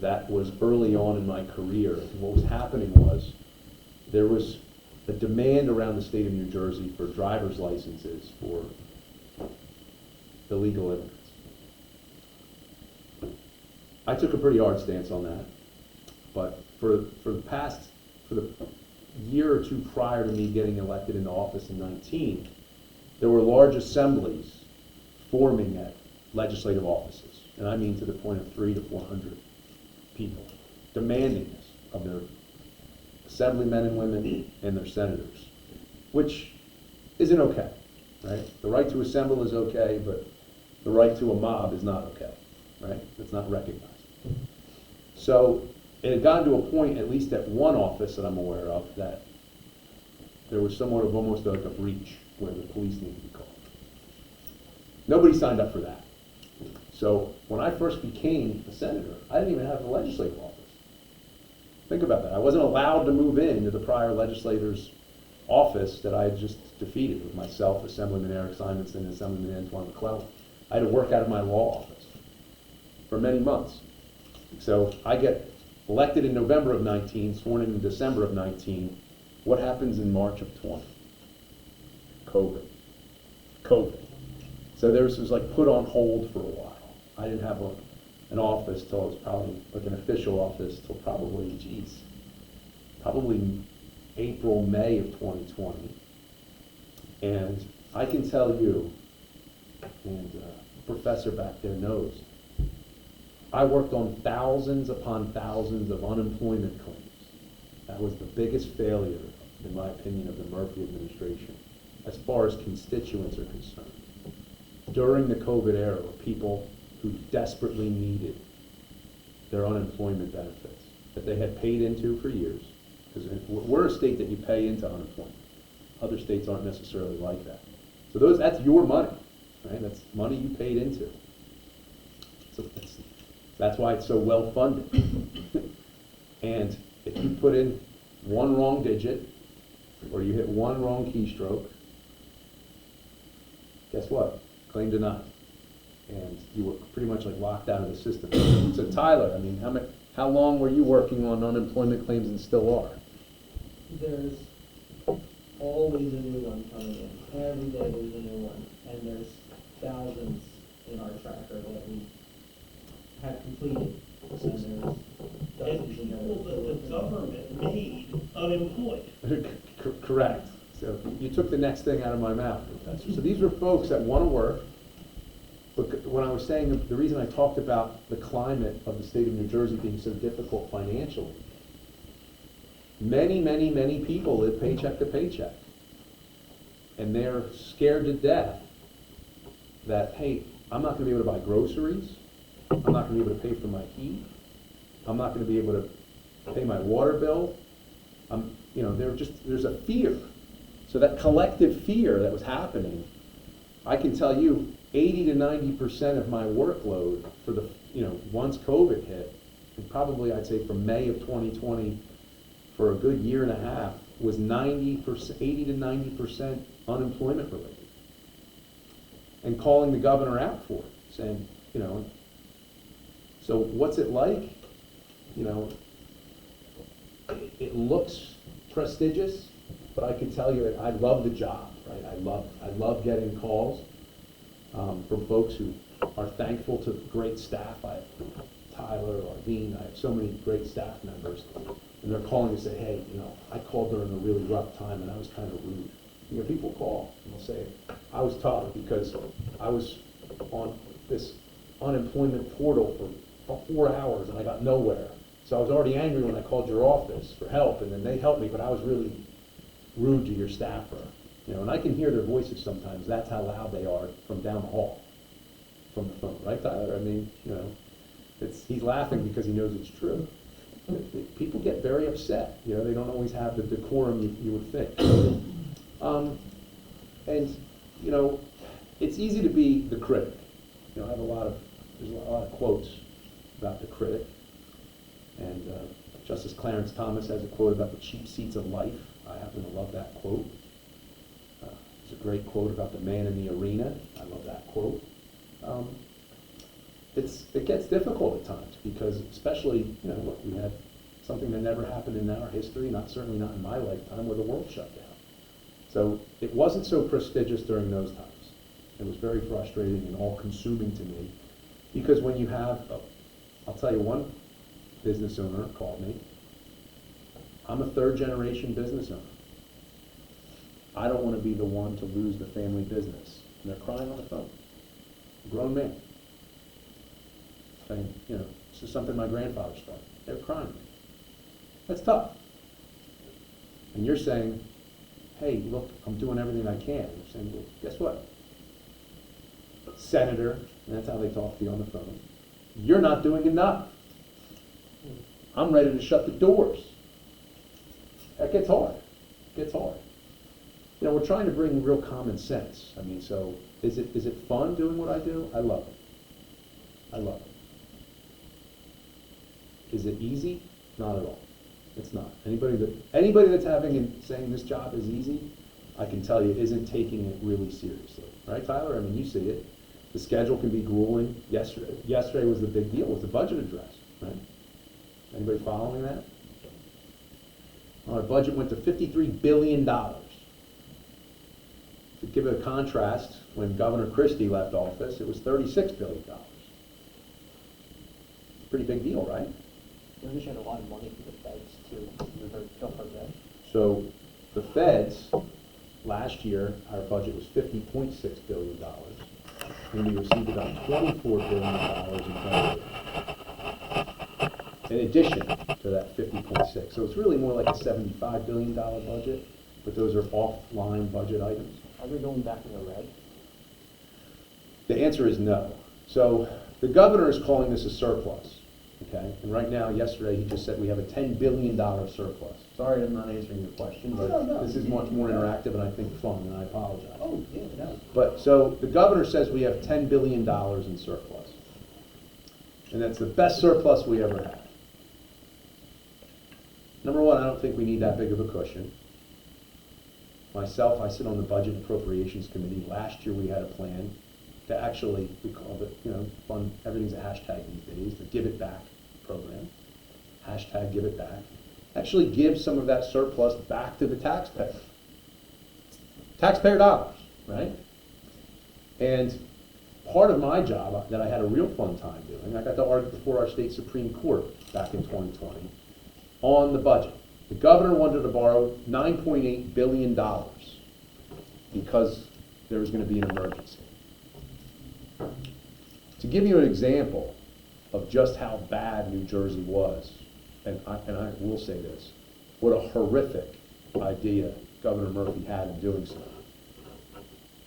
that was early on in my career. And what was happening was there was a demand around the state of New Jersey for driver's licenses for illegal immigrants. I took a pretty hard stance on that. But for the year or two prior to me getting elected into office in 19, there were large assemblies forming at legislative offices, and I mean to the point of 300 to 400 people, demanding this of their assemblymen and women and their senators, which isn't okay, right? The right to assemble is okay, but the right to a mob is not okay, right? It's not recognized. So it had gotten to a point, at least at one office that I'm aware of, that there was somewhat of almost like a breach where the police needed to be called. Nobody signed up for that. So when I first became a senator, I didn't even have a legislative office. Think about that. I wasn't allowed to move into the prior legislator's office that I had just defeated with myself, Assemblyman Eric Simonson, and Assemblyman Antoine McClellan. I had to work out of my law office for many months. So I get elected in November of 19, sworn in December of 19. What happens in March of 20? COVID. So this was like put on hold for a while. I didn't have an office till it was probably, like an official office, till probably April, May of 2020. And I can tell you, and the professor back there knows, I worked on thousands upon thousands of unemployment claims. That was the biggest failure, in my opinion, of the Murphy administration, as far as constituents are concerned. During the COVID era, were people who desperately needed their unemployment benefits that they had paid into for years. Because we're a state that you pay into unemployment. Other states aren't necessarily like that. So that's your money, right? That's money you paid into. So that's why it's so well funded. And if you put in one wrong digit, or you hit one wrong keystroke, guess what? Claim denied. And you were pretty much like locked out of the system. So Tyler, I mean, how long were you working on unemployment claims and still are? There's always a new one coming in. Every day there's a new one. And there's thousands in our tracker that we have completed. And there's And dozens in people there. that the government made unemployed. Correct. So you took the next thing out of my mouth, Professor. So these were folks that want to work, but when I was saying the reason I talked about the climate of the state of New Jersey being so difficult financially, many people live paycheck to paycheck. And they're scared to death that, hey, I'm not going to be able to buy groceries. I'm not going to be able to pay for my heat. I'm not going to be able to pay my water bill. There's a fear. So that collective fear that was happening, I can tell you 80 to 90% of my workload for the, once COVID hit, and probably I'd say from May of 2020 for a good year and a half, was 80 to 90% unemployment related. And calling the governor out for it, saying, so what's it like? It looks prestigious, but I can tell you that I love the job, right? I love getting calls from folks who are thankful to great staff. I have Tyler, Arvine, I have so many great staff members, and they're calling to say, hey, I called during a really rough time and I was kind of rude. People call and they'll say, I was tough because I was on this unemployment portal for 4 hours and I got nowhere. So I was already angry when I called your office for help, and then they helped me, but I was really rude to your staffer. And I can hear their voices sometimes. That's how loud they are from down the hall, from the phone, right, Tyler? I mean, he's laughing because he knows it's true. People get very upset. They don't always have the decorum you would think. It's easy to be the critic. There's a lot of quotes about the critic. And Justice Clarence Thomas has a quote about the cheap seats of life. I happen to love that quote. There's a great quote about the man in the arena. I love that quote. It gets difficult at times because, especially, look, we had something that never happened in our history, certainly not in my lifetime, where the world shut down. So it wasn't so prestigious during those times. It was very frustrating and all-consuming to me because when you have, I'll tell you, one business owner called me. I'm a third-generation business owner. I don't want to be the one to lose the family business. And they're crying on the phone. A grown man. Saying, you know, this is something my grandfather started. They're crying. That's tough. And you're saying, hey, look, I'm doing everything I can. You're saying, well, guess what? Senator, and that's how they talk to you on the phone. You're not doing enough. I'm ready to shut the doors. That gets hard. It gets hard. You know, we're trying to bring real common sense. I mean, so is it fun doing what I do? I love it. I love it. Is it easy? Not at all. It's not. Anybody that's having and saying this job is easy, I can tell you isn't taking it really seriously. Right, Tyler? I mean, you see it. The schedule can be grueling. Yesterday was the big deal with the budget address, right? Anybody following that? Our budget went to $53 billion. To give it a contrast, when Governor Christie left office, it was $36 billion. Pretty big deal, right? We wish had a lot of money for the feds too. We heard that. So the feds, last year, our budget was $50.6 billion. And we received about $24 billion in federal aid. In addition to that 50.6. So it's really more like a $75 billion budget, but those are offline budget items. Are we going back in the red? The answer is no. So the governor is calling this a surplus, okay? And right now, yesterday, he just said we have a $10 billion surplus. Sorry I'm not answering your question, but No. this is much more interactive and I think fun, and I apologize. Oh, yeah, no. But, so the governor says we have $10 billion in surplus. And that's the best surplus we ever had. Number one, I don't think we need that big of a cushion. Myself, I sit on the Budget and Appropriations Committee. Last year we had a plan to actually, we called it, you know, fund, everything's a hashtag these days, the Give It Back program. Hashtag Give It Back. Actually give some of that surplus back to the taxpayer. Taxpayer dollars, right? And part of my job that I had a real fun time doing, I got to argue before our state Supreme Court back in 2020 on the budget. The governor wanted to borrow $9.8 billion because there was going to be an emergency. To give you an example of just how bad New Jersey was, and I will say this, what a horrific idea Governor Murphy had in doing so.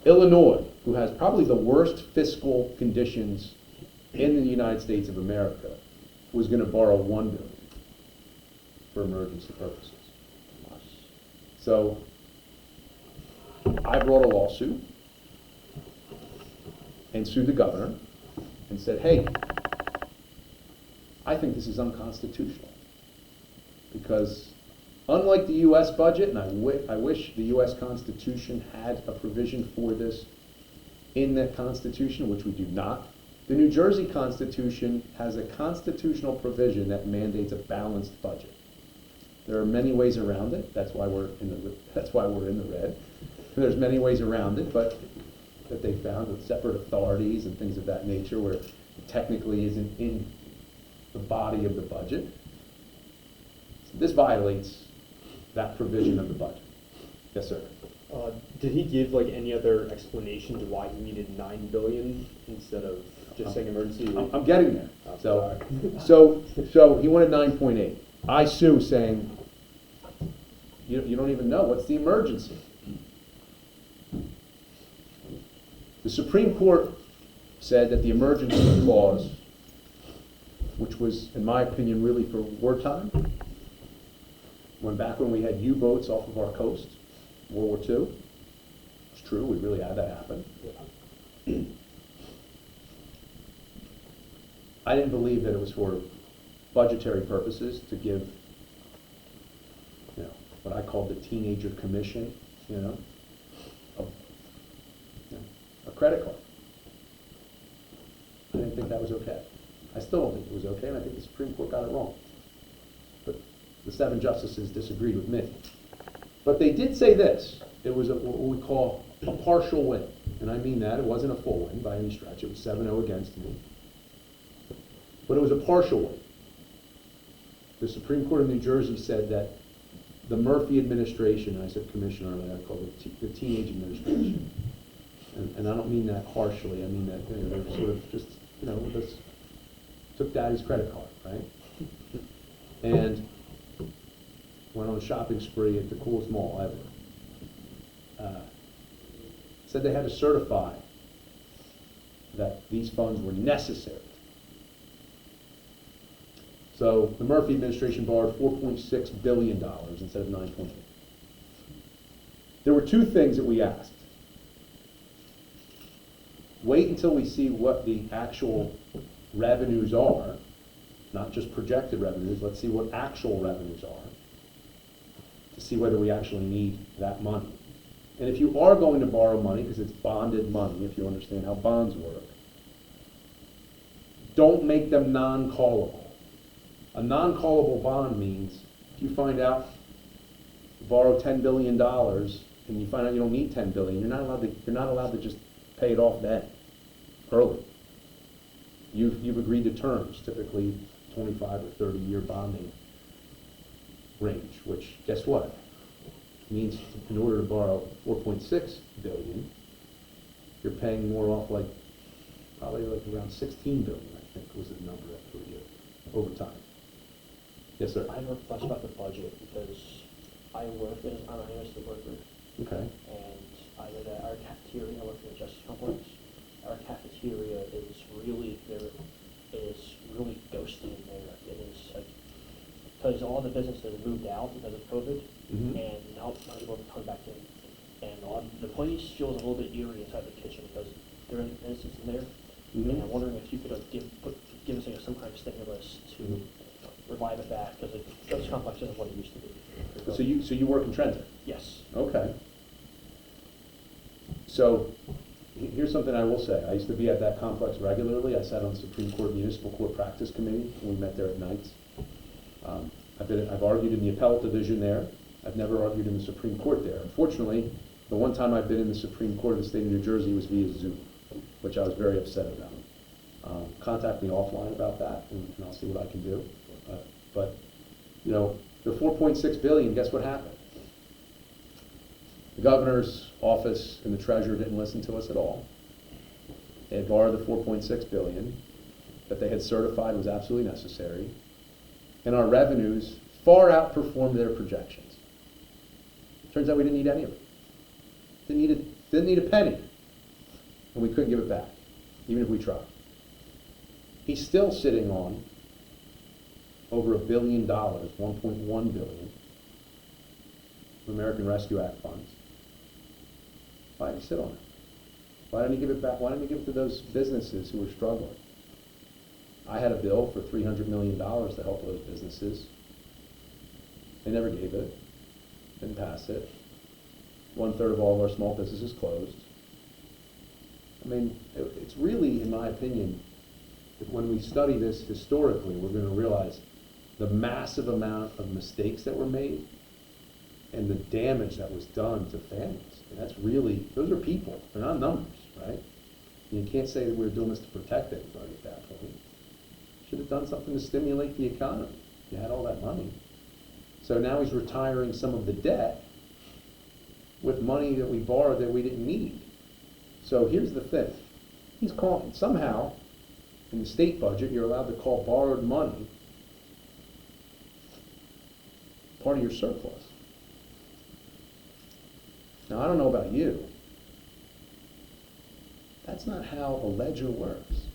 Illinois, who has probably the worst fiscal conditions in the United States of America, was going to borrow $1 billion for emergency purposes. So I brought a lawsuit and sued the governor and said, hey, I think this is unconstitutional because unlike the U.S. budget, and I wish the U.S. Constitution had a provision for this in the Constitution, which we do not, the New Jersey Constitution has a constitutional provision that mandates a balanced budget. There are many ways around it. That's why we're in the red. And there's many ways around it, but that they found with separate authorities and things of that nature where it technically isn't in the body of the budget. So this violates that provision of the budget. Yes, sir. Did he give like any other explanation to why he needed $9 billion instead of just saying emergency? I'm getting there. Oh, So he wanted 9.8. I sue saying, you don't even know what's the emergency. The Supreme Court said that the emergency clause, which was, in my opinion, really for wartime, back when we had U-boats off of our coast, World War II. It's true, we really had that happen. I didn't believe that it was for budgetary purposes to give, what I called the teenager commission, a credit card. I didn't think that was okay. I still don't think it was okay, and I think the Supreme Court got it wrong. But the 7 justices disagreed with me. But they did say this. It was what we call a partial win. And I mean that. It wasn't a full win by any stretch. It was 7-0 against me. But it was a partial win. The Supreme Court of New Jersey said that the Murphy administration, I said commissioner earlier, I called it the teenage administration. And I don't mean that harshly, I mean that, you know, they're sort of just, you know, just took daddy's credit card, right? And went on a shopping spree at the coolest mall ever. Said they had to certify that these funds were necessary. So the Murphy administration borrowed $4.6 billion instead of 9.8. There were two things that we asked. Wait until we see what the actual revenues are, not just projected revenues, let's see what actual revenues are, to see whether we actually need that money. And if you are going to borrow money, because it's bonded money, if you understand how bonds work, don't make them non-callable. A non-callable bond means if you find out you borrow $10 billion and you find out you don't need $10 billion, you're not allowed to just pay it off then, early. You've agreed to terms, typically 25 or 30-year bonding range, which, guess what? Means in order to borrow $4.6 billion, you're paying more off probably around $16 billion, I think was the number per year, over time. Yes, sir. I have a question about the budget because I'm an university worker, Okay. and I know that our cafeteria, I work in the Justice Complex, our cafeteria is really, ghosty in there. It is like, because all the businesses moved out because of COVID, Mhm. and now not able to come back in. And the place feels a little bit eerie inside the kitchen because there are businesses in there. Mhm. And I'm wondering if you could give us some kind of stimulus to revive it back, because the Justice Complex isn't what it used to be. So you work in Trenton? Yes. Okay. So here's something I will say. I used to be at that complex regularly. I sat on the Supreme Court Municipal Court Practice Committee. We met there at nights. I've argued in the appellate division there. I've never argued in the Supreme Court there. Unfortunately, the one time I've been in the Supreme Court of the state of New Jersey was via Zoom, which I was very upset about. Contact me offline about that, and I'll see what I can do. But you know, the 4.6 billion, guess what happened? The governor's office and the treasurer didn't listen to us at all. They had borrowed the 4.6 billion that they had certified was absolutely necessary, and our revenues far outperformed their projections. Turns out we didn't need any of it. Didn't need a penny, and we couldn't give it back, even if we tried. He's still sitting on over $1 billion, 1.1 billion, of American Rescue Act funds. Why didn't he sit on it? Why didn't he give it back? Why didn't he give it to those businesses who were struggling? I had a bill for $300 million to help those businesses. They never gave it, didn't pass it. 1/3 of all of our small businesses closed. I mean, it's really, in my opinion, when we study this historically, we're going to realize the massive amount of mistakes that were made and the damage that was done to families. And that's really, those are people, they're not numbers, right? You can't say that we're doing this to protect anybody at that point. Should have done something to stimulate the economy. You had all that money. So now he's retiring some of the debt with money that we borrowed that we didn't need. So here's the thing. He's calling, somehow, in the state budget, you're allowed to call borrowed money part of your surplus. Now, I don't know about you. That's not how a ledger works.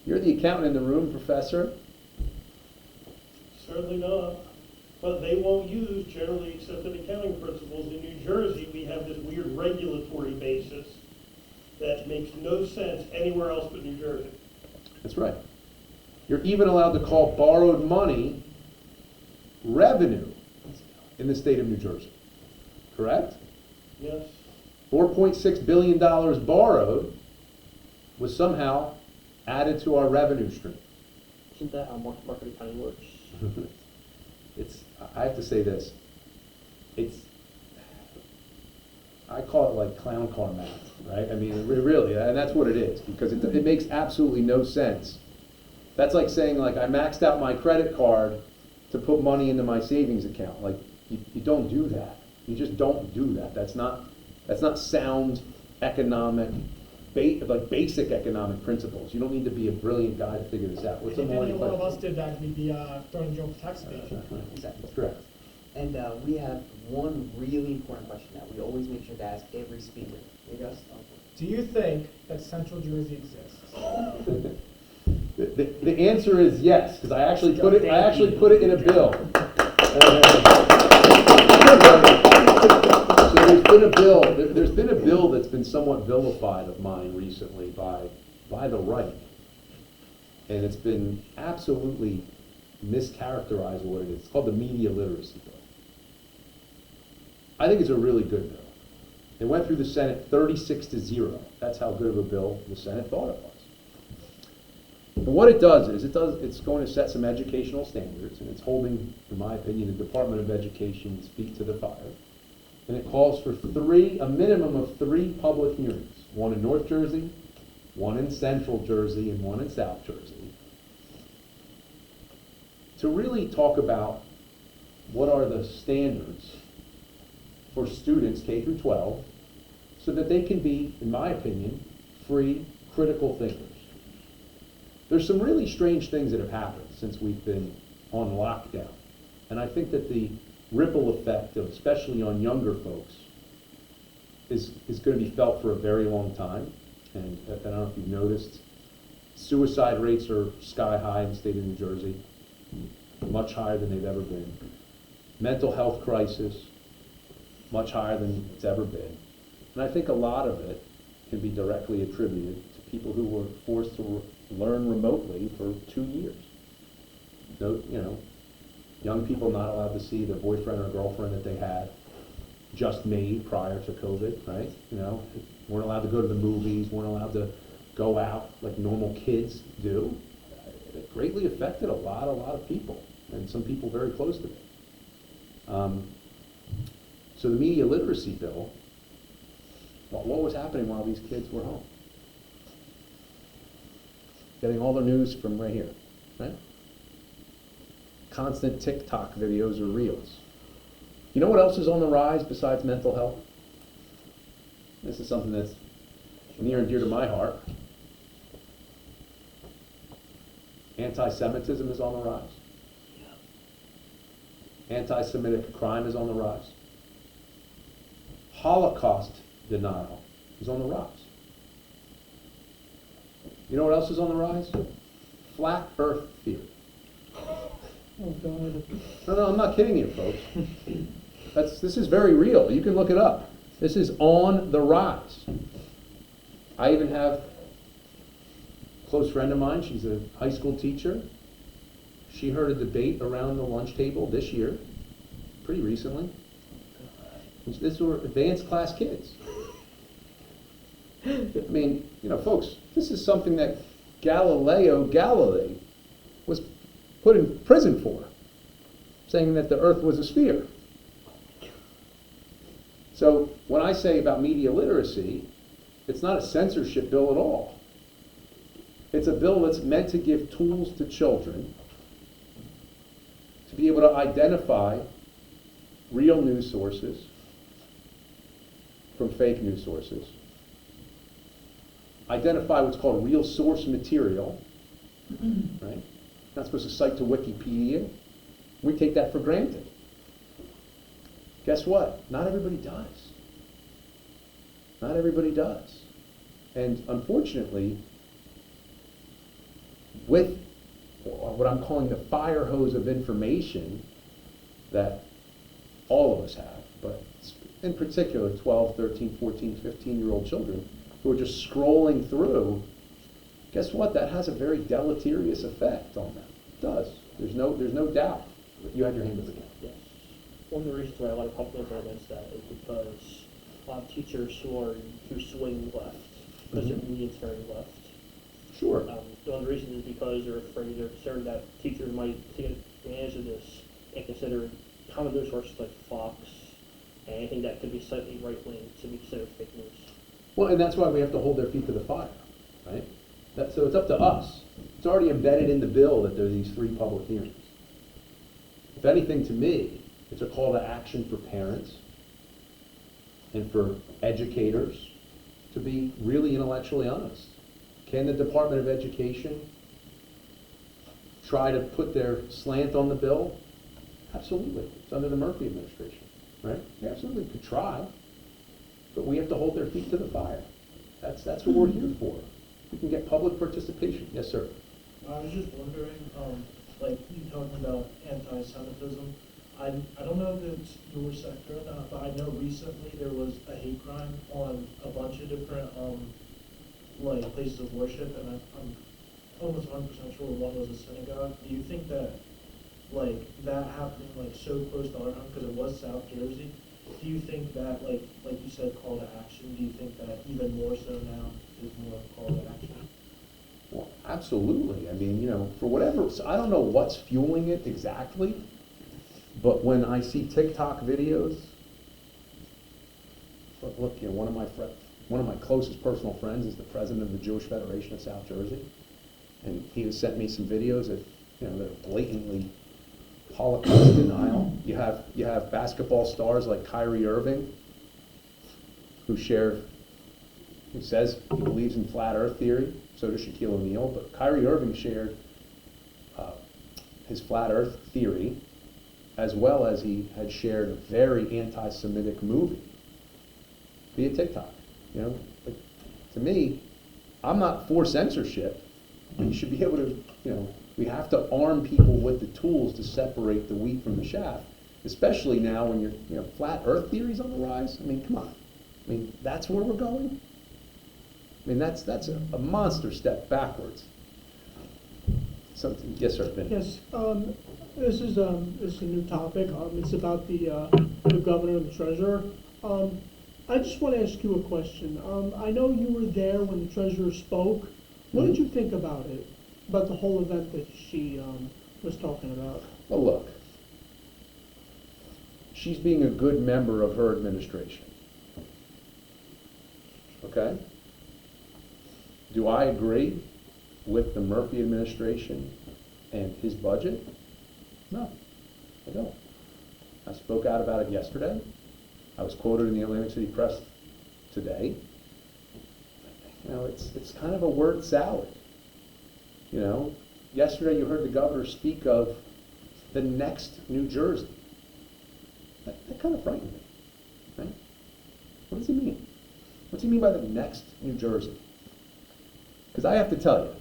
You're the accountant in the room, Professor. Certainly not. But they won't use generally accepted accounting principles. In New Jersey, we have this weird regulatory basis that makes no sense anywhere else but New Jersey. That's right. You're even allowed to call borrowed money revenue in the state of New Jersey. Correct? Yes. $4.6 billion borrowed was somehow added to our revenue stream. Isn't that how market accounting works? I have to say this, I call it like clown car math, right? I mean, really, and that's what it is, because it makes absolutely no sense. That's like saying, like, I maxed out my credit card to put money into my savings account. Like, You don't do that. You just don't do that. That's not sound economic, like basic economic principles. You don't need to be a brilliant guy to figure this out. What's If the any more one of us did that, we'd be thrown in jail for tax Exactly. That's correct. And we have one really important question that we always make sure to ask every speaker. Hey, Gus? Do you think that Central Jersey exists? The answer is yes, because I actually put it in a bill. So there's been a bill that's been somewhat vilified of mine recently by the right. And it's been absolutely mischaracterized of what it is. It's called the media literacy bill. I think it's a really good bill. It went through the Senate 36-0. That's how good of a bill the Senate thought it was. But what it does is it's going to set some educational standards, and it's holding, in my opinion, the Department of Education's feet to the fire. And it calls for a minimum of 3 public hearings, one in North Jersey, one in Central Jersey, and one in South Jersey, to really talk about what are the standards for students K through 12, so that they can be, in my opinion, free, critical thinkers. There's some really strange things that have happened since we've been on lockdown. And I think that the ripple effect, especially on younger folks, is going to be felt for a very long time. And I don't know if you've noticed, suicide rates are sky high in the state of New Jersey, much higher than they've ever been. Mental health crisis, much higher than it's ever been. And I think a lot of it can be directly attributed to people who were forced to learn remotely for 2 years. No, young people not allowed to see their boyfriend or girlfriend that they had just made prior to COVID, right? Weren't allowed to go to the movies, weren't allowed to go out like normal kids do. It greatly affected a lot of people, and some people very close to me. So the media literacy bill, what was happening while these kids were home? Getting all their news from right here, right? Constant TikTok videos or reels. You know what else is on the rise besides mental health? This is something that's near and dear to my heart. Anti-Semitism is on the rise. Anti-Semitic crime is on the rise. Holocaust denial is on the rise. You know what else is on the rise? Flat Earth theory. Oh, God. No, I'm not kidding you, folks. This is very real. You can look it up. This is on the rise. I even have a close friend of mine. She's a high school teacher. She heard a debate around the lunch table this year, pretty recently. These were advanced class kids. I mean, folks, this is something that Galileo Galilei was put in prison for, saying that the earth was a sphere. So when I say about media literacy, it's not a censorship bill at all. It's a bill that's meant to give tools to children to be able to identify real news sources from fake news sources, identify what's called real source material, right? Not supposed to cite to Wikipedia. We take that for granted. Guess what? Not everybody does. Not everybody does. And unfortunately, with what I'm calling the fire hose of information that all of us have, but in particular 12, 13, 14, 15-year-old children who are just scrolling through, guess what? That has a very deleterious effect on them. It does. There's no doubt. You had your hand up again. Yes. One of the reasons why a lot of companies are against that is because a lot of teachers who swing left, because their median's very left. Sure. One of the reasons is because they're concerned that teachers might take advantage of this and consider common news sources like Fox and anything that could be slightly right-wing to be considered fake news. Well, and that's why we have to hold their feet to the fire, right? So it's up to us. It's already embedded in the bill that there are these 3 public hearings. If anything, to me, It's a call to action for parents and for educators to be really intellectually honest. Can the Department of Education try to put their slant on the bill? Absolutely. It's under the Murphy administration, right? They absolutely could try, but we have to hold their feet to the fire. That's what we're here for. We can get public participation. Yes, sir. I was just wondering, like, you talking about anti-Semitism. I don't know if it's your sector or not, but I know recently there was a hate crime on a bunch of different, like, places of worship, and I'm almost 100% sure one was a synagogue. Do you think that, like, that happening, like, so close to our home, because it was South Jersey, do you think that, like you said, call to action, do you think that even more so now is more call to action? Well, absolutely. I mean, you know, for whatever, so I don't know what's fueling it exactly, but when I see TikTok videos, look, you know, one of my closest personal friends is the president of the Jewish Federation of South Jersey, and he has sent me some videos that, you know, that are blatantly Holocaust denial. You have basketball stars like Kyrie Irving, who says he believes in flat Earth theory. So does Shaquille O'Neal. But Kyrie Irving shared his flat Earth theory, as well as he had shared a very anti-Semitic movie via TikTok. You know, like, to me, I'm not for censorship, but you should be able to, you know, we have to arm people with the tools to separate the wheat from the chaff, especially now when you know, flat Earth theory's on the rise. I mean, come on. I mean, that's where we're going? I mean, that's a monster step backwards. Something, yes, sir, Vinny. Yes, this is a new topic. It's about the governor and the treasurer. I just want to ask you a question. I know you were there when the treasurer spoke. What did you think about it? About the whole event that she was talking about? Well, look, she's being a good member of her administration. Okay? Do I agree with the Murphy administration and his budget? No, I don't. I spoke out about it yesterday. I was quoted in the Atlantic City Press today. You know, it's kind of a word salad. You know, yesterday you heard the governor speak of the next New Jersey. That kind of frightened me, right? What does he mean? What's he mean by the next New Jersey? Because I have to tell you,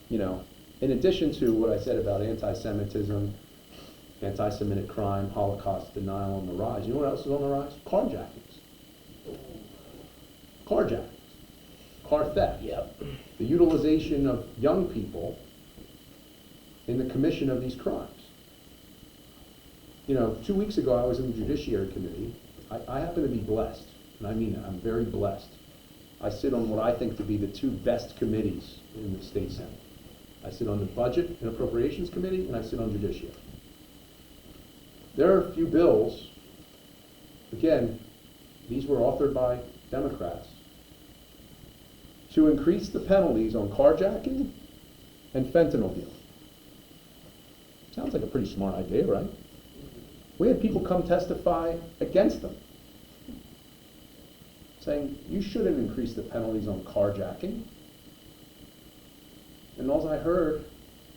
you know, in addition to what I said about anti-Semitism, anti-Semitic crime, Holocaust denial on the rise, you know what else is on the rise? Carjackings. Carjackings. Car theft. Yep. The utilization of young people in the commission of these crimes. You know, 2 weeks ago I was in the Judiciary Committee. I happen to be blessed, and I mean that, I'm very blessed. I sit on what I think to be the two best committees in the state Senate. I sit on the Budget and Appropriations Committee, and I sit on Judiciary. There are a few bills, again, these were authored by Democrats, to increase the penalties on carjacking and fentanyl dealing. Sounds like a pretty smart idea, right? We had people come testify against them, saying you shouldn't increase the penalties on carjacking. And all I heard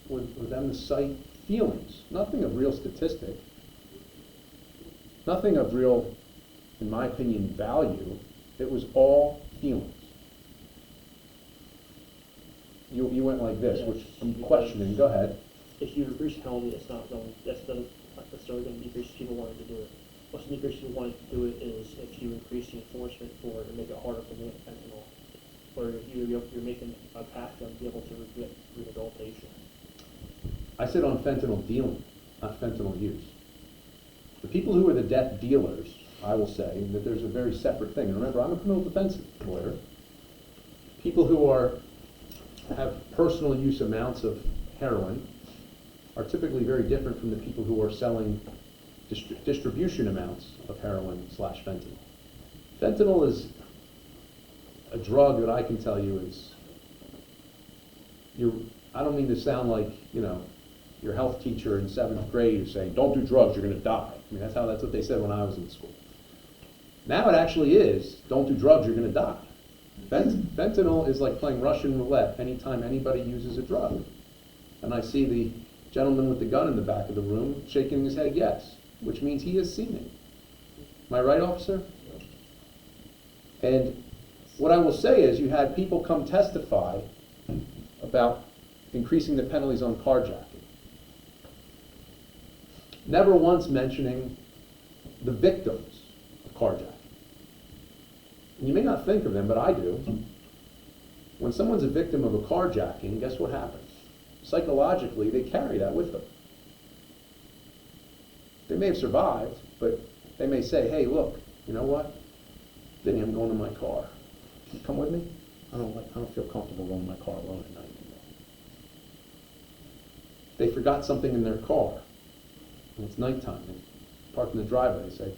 was them to cite feelings, nothing of real statistic, nothing of real, in my opinion, value. It was all feelings. You went like this, which I'm questioning. Go ahead. If you increase penalty, that's not necessarily going to decrease people wanting to do it. What's the decrease people wanting to do it is if you increase the enforcement for it and make it harder for them to get fentanyl, or you're making a path to be able to get rehabilitation. I sit on fentanyl dealing, not fentanyl use. The people who are the death dealers, I will say that there's a very separate thing. And remember, I'm a criminal defense lawyer. People who have personal use amounts of heroin are typically very different from the people who are selling distribution amounts of heroin / fentanyl. Fentanyl is a drug that I can tell you is, I don't mean to sound like, you know, your health teacher in 7th grade is saying, don't do drugs, you're gonna die. I mean, that's what they said when I was in school. Now it actually is, don't do drugs, you're gonna die. Fentanyl is like playing Russian roulette anytime anybody uses a drug. And I see the gentleman with the gun in the back of the room shaking his head yes, which means he has seen it. Am I right, officer? And what I will say is you had people come testify about increasing the penalties on carjacking. Never once mentioning the victims of carjacking. And you may not think of them, but I do. When someone's a victim of a carjacking, guess what happens? Psychologically, they carry that with them. They may have survived, but they may say, hey, look, you know what? Vinny, I'm going to my car. Can you come with me? I don't feel comfortable going in my car alone at night anymore. They forgot something in their car, and it's nighttime. They park in the driveway. They say,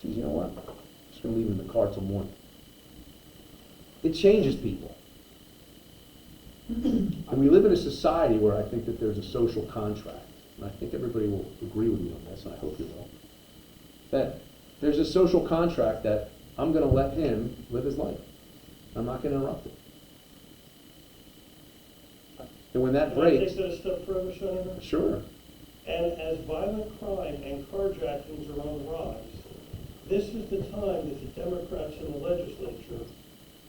geez, you know what? I'm just going to leave him in the car till morning. It changes people. And we live in a society where I think that there's a social contract, and I think everybody will agree with me on this, and I hope you will, that there's a social contract that I'm going to let him live his life. I'm not going to interrupt it. And when that Can I breaks, take that a step further, Senator? sure. And as violent crime and carjackings are on the rise, this is the time that the Democrats in the legislature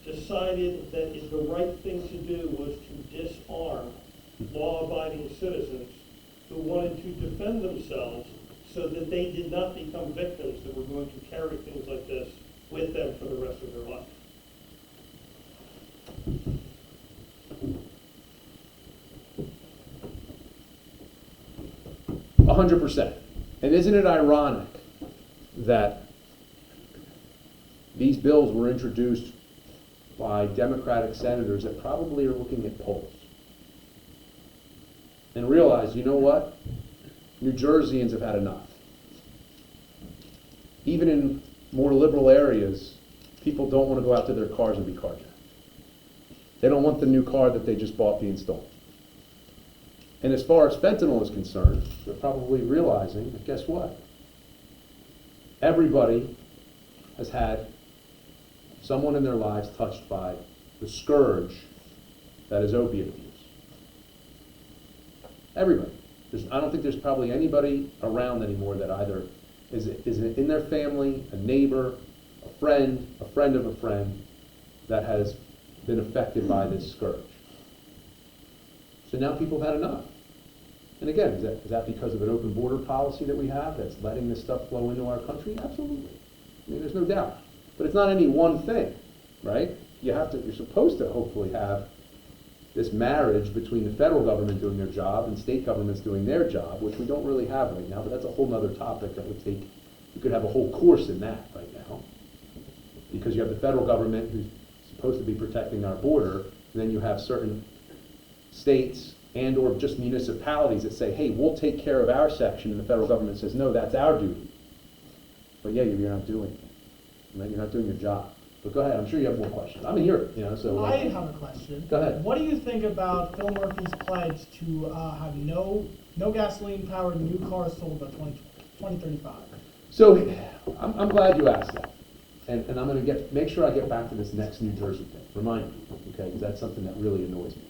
decided that the right thing to do was to disarm law-abiding citizens who wanted to defend themselves so that they did not become victims that were going to carry things like this with them for the rest of their life. A 100%. And isn't it ironic that these bills were introduced by Democratic senators that probably are looking at polls and realize, you know what? New Jerseyans have had enough. Even in more liberal areas, people don't want to go out to their cars and be carjacked. They don't want the new car that they just bought being stolen. And as far as fentanyl is concerned, they're probably realizing that guess what? Everybody has had someone in their lives touched by the scourge that is opiate abuse. Everybody. I don't think there's probably anybody around anymore that either is in their family, a neighbor, a friend of a friend that has been affected by this scourge. So now people have had enough. And again, is that because of an open border policy that we have that's letting this stuff flow into our country? Absolutely. I mean, there's no doubt. But it's not any one thing, right? You're supposed to hopefully have this marriage between the federal government doing their job and state governments doing their job, which we don't really have right now, but that's a whole nother topic that would take, you could have a whole course in that right now. Because you have the federal government who's supposed to be protecting our border, and then you have certain states and or just municipalities that say, hey, we'll take care of our section, and the federal government says, no, that's our duty. But yeah, you're not doing it. Right? You're not doing your job. But go ahead, I'm sure you have more questions. I'm here, so. I have a question. Go ahead. What do you think about Phil Murphy's pledge to have no gasoline-powered new cars sold by 2035? So I'm glad you asked that. And I'm going to make sure I get back to this next New Jersey thing. Remind me, okay, because that's something that really annoys me.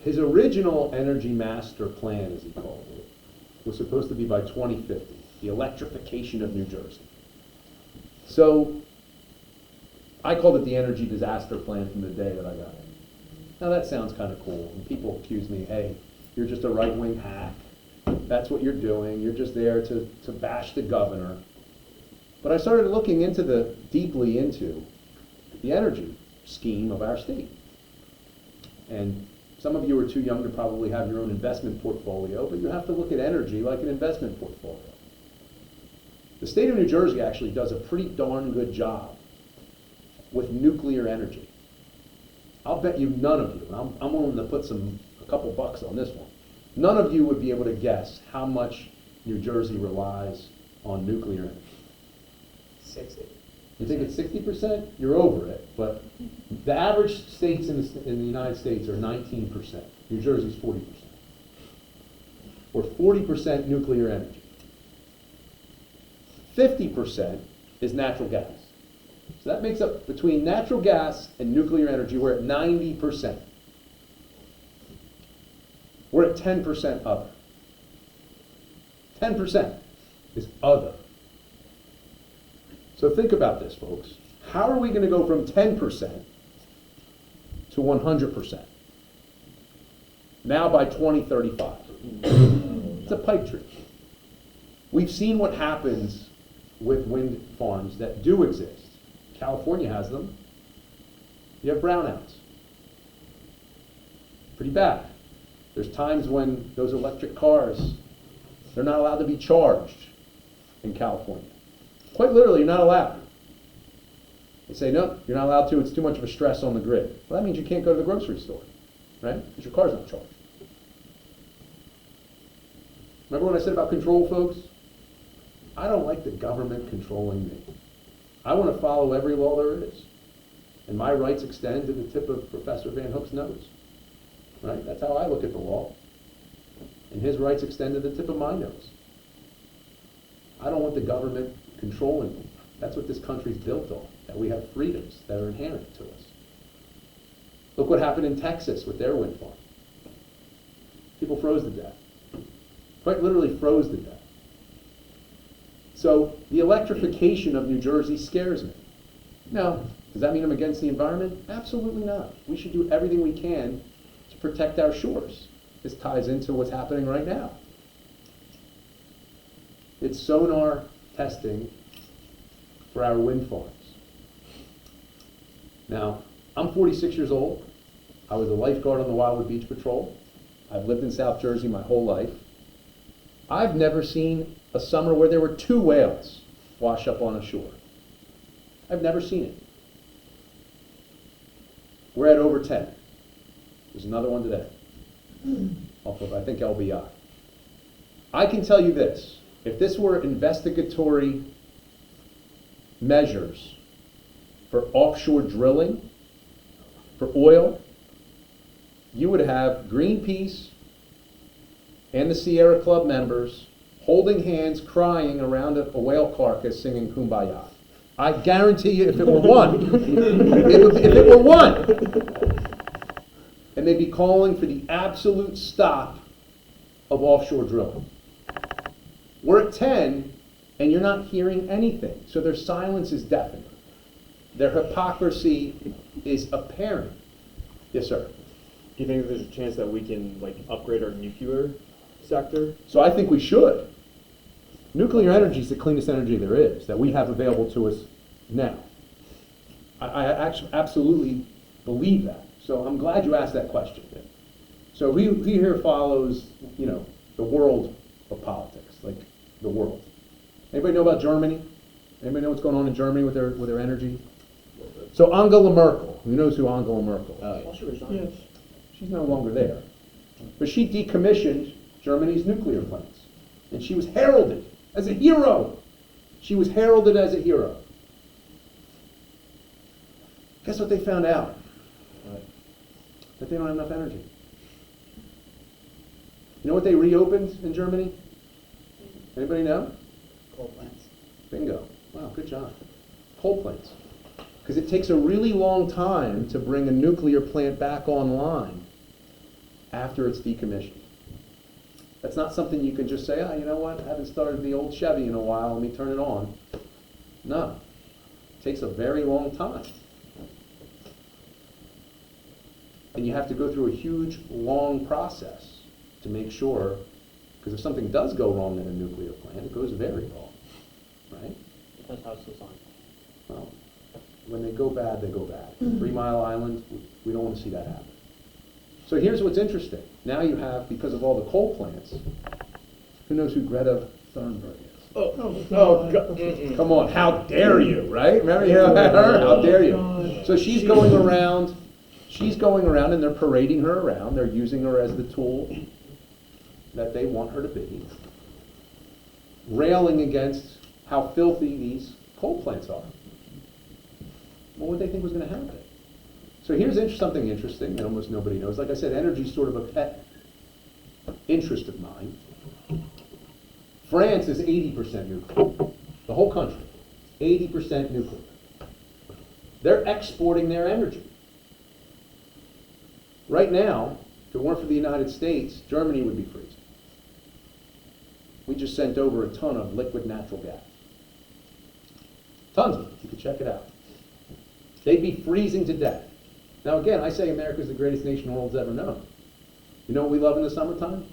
His original energy master plan, as he called it, was supposed to be by 2050, the electrification of New Jersey. So I called it the energy disaster plan from the day that I got it. Now that sounds kind of cool, and people accuse me, hey, you're just a right-wing hack. That's what you're doing. You're just there to bash the governor. But I started looking deeply into the energy scheme of our state. And some of you are too young to probably have your own investment portfolio, but you have to look at energy like an investment portfolio. The state of New Jersey actually does a pretty darn good job with nuclear energy. I'll bet you none of you, and I'm willing to put a couple bucks on this one, none of you would be able to guess how much New Jersey relies on nuclear energy. 60. You think it's 60%? You're over it, but The average states in the United States are 19%. New Jersey's 40%. We're 40% nuclear energy. 50% is natural gas. So that makes up, between natural gas and nuclear energy, we're at 90%. We're at 10% other. 10% is other. So think about this, folks. How are we going to go from 10% to 100%? Now by 2035. It's a pipe dream. We've seen what happens with wind farms that do exist. California has them. You have brownouts. Pretty bad. There's times when those electric cars, they're not allowed to be charged in California. Quite literally, you're not allowed. They say, no, you're not allowed to. It's too much of a stress on the grid. Well, that means you can't go to the grocery store, right? Because your car's not charged. Remember what I said about control, folks? I don't like the government controlling me. I want to follow every law there is. And my rights extend to the tip of Professor Van Hook's nose. Right? That's how I look at the law. And his rights extend to the tip of my nose. I don't want the government controlling me. That's what this country's built on, that we have freedoms that are inherent to us. Look what happened in Texas with their wind farm. People froze to death. Quite literally froze to death. So the electrification of New Jersey scares me. Now, does that mean I'm against the environment? Absolutely not. We should do everything we can to protect our shores. This ties into what's happening right now. It's sonar testing for our wind farms. Now, I'm 46 years old. I was a lifeguard on the Wildwood Beach Patrol. I've lived in South Jersey my whole life. I've never seen a summer where there were 2 whales wash up on a shore. I've never seen it. We're at over 10. There's another one today, off of, I think, LBI. I can tell you this. If this were investigatory measures for offshore drilling, for oil, you would have Greenpeace and the Sierra Club members holding hands, crying around a whale carcass, singing Kumbaya. I guarantee you, if it were one, if it were one, and they'd be calling for the absolute stop of offshore drilling. We're at 10, and you're not hearing anything. So their silence is deafening. Their hypocrisy is apparent. Yes, sir. Do you think there's a chance that we can upgrade our nuclear sector? So I think we should. Nuclear energy is the cleanest energy there is that we have available to us now. I actually absolutely believe that. So I'm glad you asked that question. So he here follows, the world of politics, like the world. Anybody know about Germany? Anybody know what's going on in Germany with their energy? So Angela Merkel, who knows who Angela Merkel is? Well, she resigned. Yes. She's no longer there. But she decommissioned Germany's nuclear plants. And she was heralded as a hero. She was heralded as a hero. Guess what they found out? That they don't have enough energy. You know what they reopened in Germany? Anybody know? Coal plants. Bingo. Wow, good job. Coal plants. Because it takes a really long time to bring a nuclear plant back online after it's decommissioned. That's not something you can just say, you know what, I haven't started the old Chevy in a while, let me turn it on. No. It takes a very long time. And you have to go through a huge, long process to make sure, because if something does go wrong in a nuclear plant, it goes very wrong, right? Depends how it's designed. Well, when they go bad, they go bad. 3 Mile Island, we don't want to see that happen. So here's what's interesting. Now you have, because of all the coal plants, who knows who Greta Thunberg is? Come on, how dare you, right? Remember you know her? How dare you? So she's going around and they're parading her around. They're using her as the tool that they want her to be, railing against how filthy these coal plants are. What would they think was going to happen? So here's something interesting that almost nobody knows. Like I said, energy is sort of a pet interest of mine. France is 80% nuclear. The whole country, 80% nuclear. They're exporting their energy. Right now, if it weren't for the United States, Germany would be freezing. We just sent over a ton of liquid natural gas. Tons of it. You can check it out. They'd be freezing to death. Now again, I say America's the greatest nation the world's ever known. You know what we love in the summertime?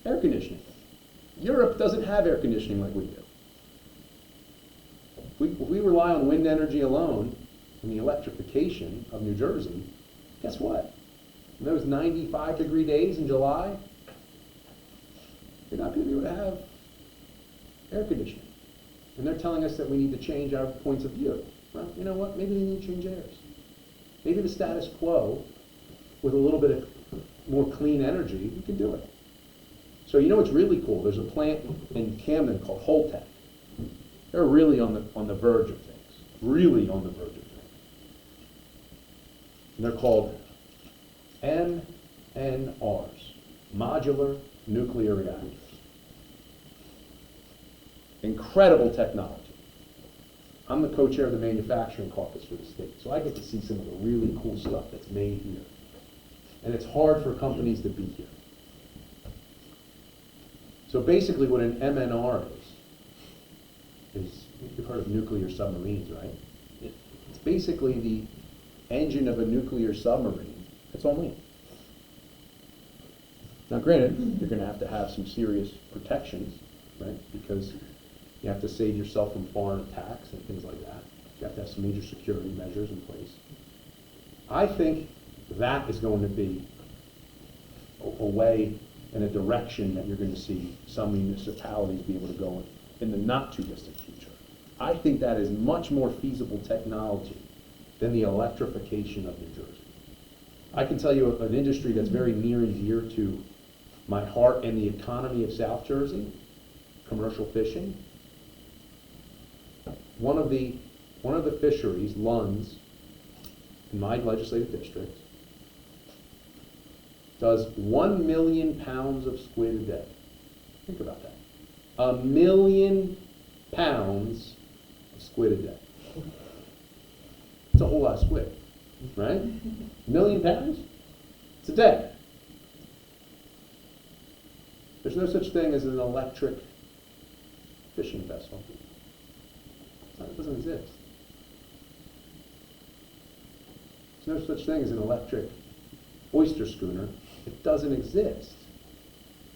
Air conditioning. Europe doesn't have air conditioning like we do. If we rely on wind energy alone and the electrification of New Jersey, guess what? In those 95-degree days in July, you're not going to be able to have air conditioning. And they're telling us that we need to change our points of view. Well, you know what? Maybe they need to change theirs. Maybe the status quo, with a little bit of more clean energy, we can do it. So you know what's really cool? There's a plant in Camden called Holtec. They're really on the verge of things. Really on the verge of things. And they're called MNRs, modular nuclear reactors. Incredible technology. I'm the co-chair of the manufacturing caucus for the state, so I get to see some of the really cool stuff that's made here. And it's hard for companies to be here. So basically what an MNR is you've heard of nuclear submarines, right? It's basically the engine of a nuclear submarine. It's on wheels. Now granted, you're going to have some serious protections, right? Because you have to save yourself from foreign attacks and things like that. You have to have some major security measures in place. I think that is going to be a way and a direction that you're going to see some municipalities be able to go in the not too distant future. I think that is much more feasible technology than the electrification of New Jersey. I can tell you an industry that's very near and dear to my heart and the economy of South Jersey, commercial fishing. One of the fisheries, Lunds, in my legislative district, does 1 million pounds of squid a day. Think about that. 1 million pounds of squid a day. It's a whole lot of squid, right? 1 million pounds? It's a day. There's no such thing as an electric fishing vessel. It doesn't exist. There's no such thing as an electric oyster schooner. It doesn't exist.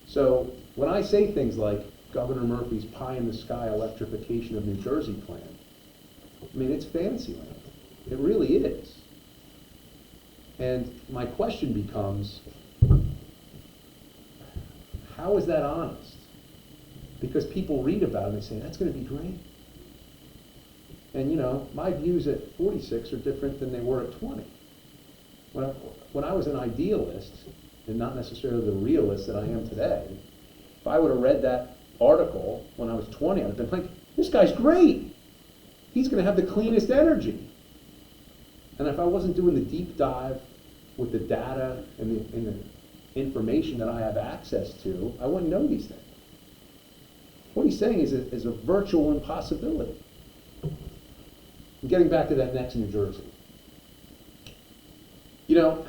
So when I say things like Governor Murphy's pie-in-the-sky electrification of New Jersey plan, I mean, it's fantasy land. It really is. And my question becomes, how is that honest? Because people read about it and they say, that's going to be great. And you know, my views at 46 are different than they were at 20. When I was an idealist, and not necessarily the realist that I am today, if I would have read that article when I was 20, I'd have been like, this guy's great. He's going to have the cleanest energy. And if I wasn't doing the deep dive with the data and the information that I have access to, I wouldn't know these things. What he's saying is a virtual impossibility. And getting back to that next New Jersey. You know,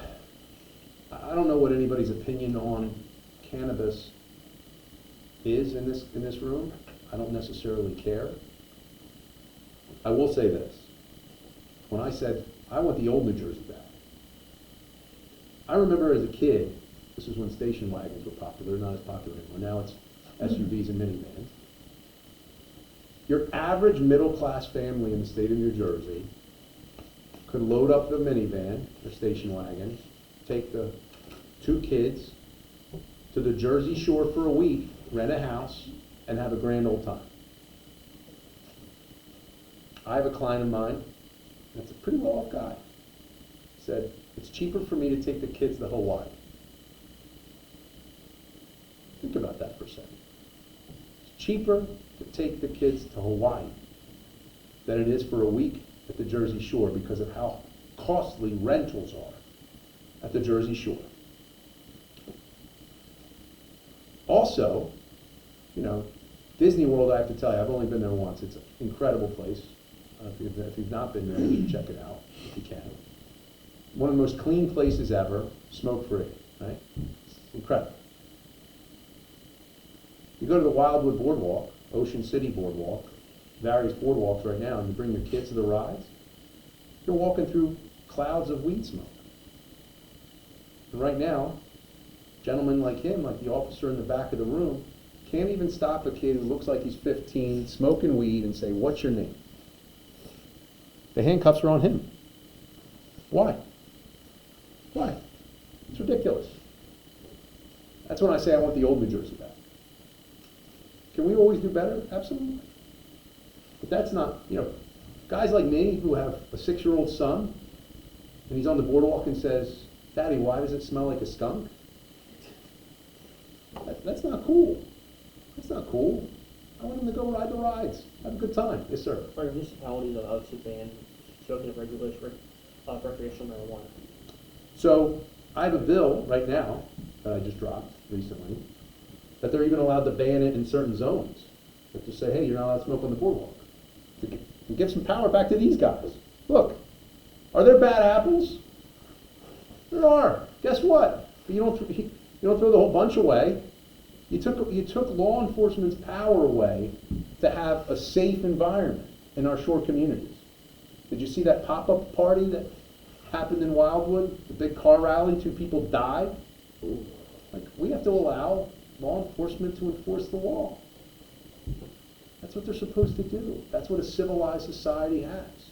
I don't know what anybody's opinion on cannabis is in this room. I don't necessarily care. I will say this. When I said, I want the old New Jersey back, I remember as a kid, this was when station wagons were popular, not as popular anymore. Now it's SUVs and minivans. Your average middle-class family in the state of New Jersey could load up the minivan, or station wagon, take the 2 kids to the Jersey Shore for a week, rent a house, and have a grand old time. I have a client of mine that's a pretty well-off guy. Said, it's cheaper for me to take the kids to Hawaii. Think about that for a second. It's cheaper to take the kids to Hawaii than it is for a week at the Jersey Shore because of how costly rentals are at the Jersey Shore. Also, you know, Disney World, I have to tell you, I've only been there once. It's an incredible place. If you've not been there, you should check it out if you can. One of the most clean places ever, smoke-free, right? It's incredible. You go to the Wildwood Boardwalk, Ocean City Boardwalk, various boardwalks right now, and you bring your kids to the rides, you're walking through clouds of weed smoke. And right now, gentlemen like him, like the officer in the back of the room, can't even stop a kid who looks like he's 15, smoking weed, and say, "What's your name?" The handcuffs are on him. Why? Why? It's ridiculous. That's when I say I want the old New Jersey back. Can we always do better? Absolutely. But that's not, you know, guys like me who have a 6-year-old son, and he's on the boardwalk and says, "Daddy, why does it smell like a skunk?" That's not cool. That's not cool. I want him to go ride the rides. Have a good time. Yes, sir. Are municipalities allowed to ban smoking of recreational marijuana? So I have a bill right now that I just dropped recently that they're even allowed to ban it in certain zones. That just say, hey, you're not allowed to smoke on the boardwalk. To give some power back to these guys. Look, are there bad apples? There are. Guess what? But you don't throw the whole bunch away. You took law enforcement's power away to have a safe environment in our shore communities. Did you see that pop-up party that happened in Wildwood? The big car rally, 2 people died? Like, we have to allow law enforcement to enforce the law. That's what they're supposed to do. That's what a civilized society has.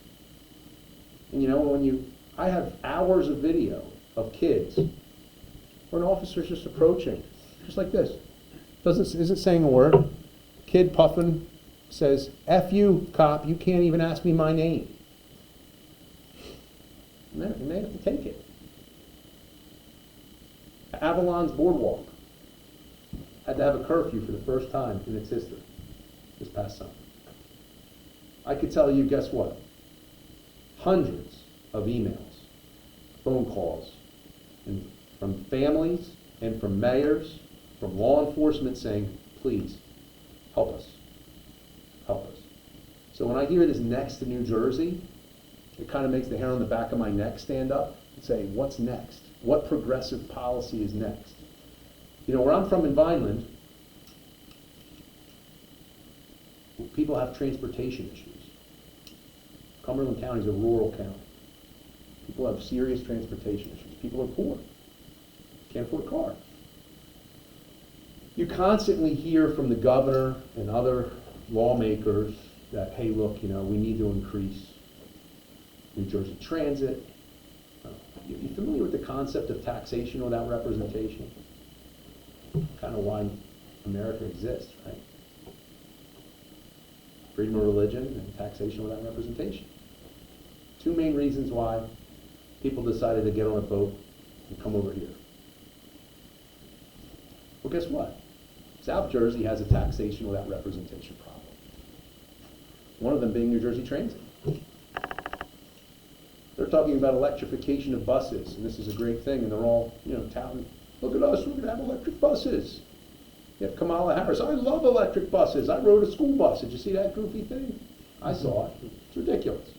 And you know, I have hours of video of kids where an officer's just approaching, just like this. Isn't saying a word. Kid puffing says, "F you, cop, you can't even ask me my name." And they have to take it. Avalon's Boardwalk had to have a curfew for the first time in its history this past summer. I could tell you, guess what? Hundreds of emails, phone calls, and from families and from mayors, from law enforcement saying, please, help us. Help us. So when I hear this next to New Jersey, it kind of makes the hair on the back of my neck stand up and say, what's next? What progressive policy is next? You know, where I'm from in Vineland, people have transportation issues. Cumberland County is a rural county. People have serious transportation issues. People are poor. Can't afford a car. You constantly hear from the governor and other lawmakers that, hey, look, you know, we need to increase New Jersey Transit. You familiar with the concept of taxation without representation? Kind of why America exists, right? Freedom of religion and taxation without representation. 2 main reasons why people decided to get on a boat and come over here. Well, guess what? South Jersey has a taxation without representation problem. One of them being New Jersey Transit. They're talking about electrification of buses, and this is a great thing, and they're all, you know, touting, look at us, we're going to have electric buses. You have Kamala Harris, I love electric buses. I rode a school bus. Did you see that goofy thing? I saw it. It's ridiculous.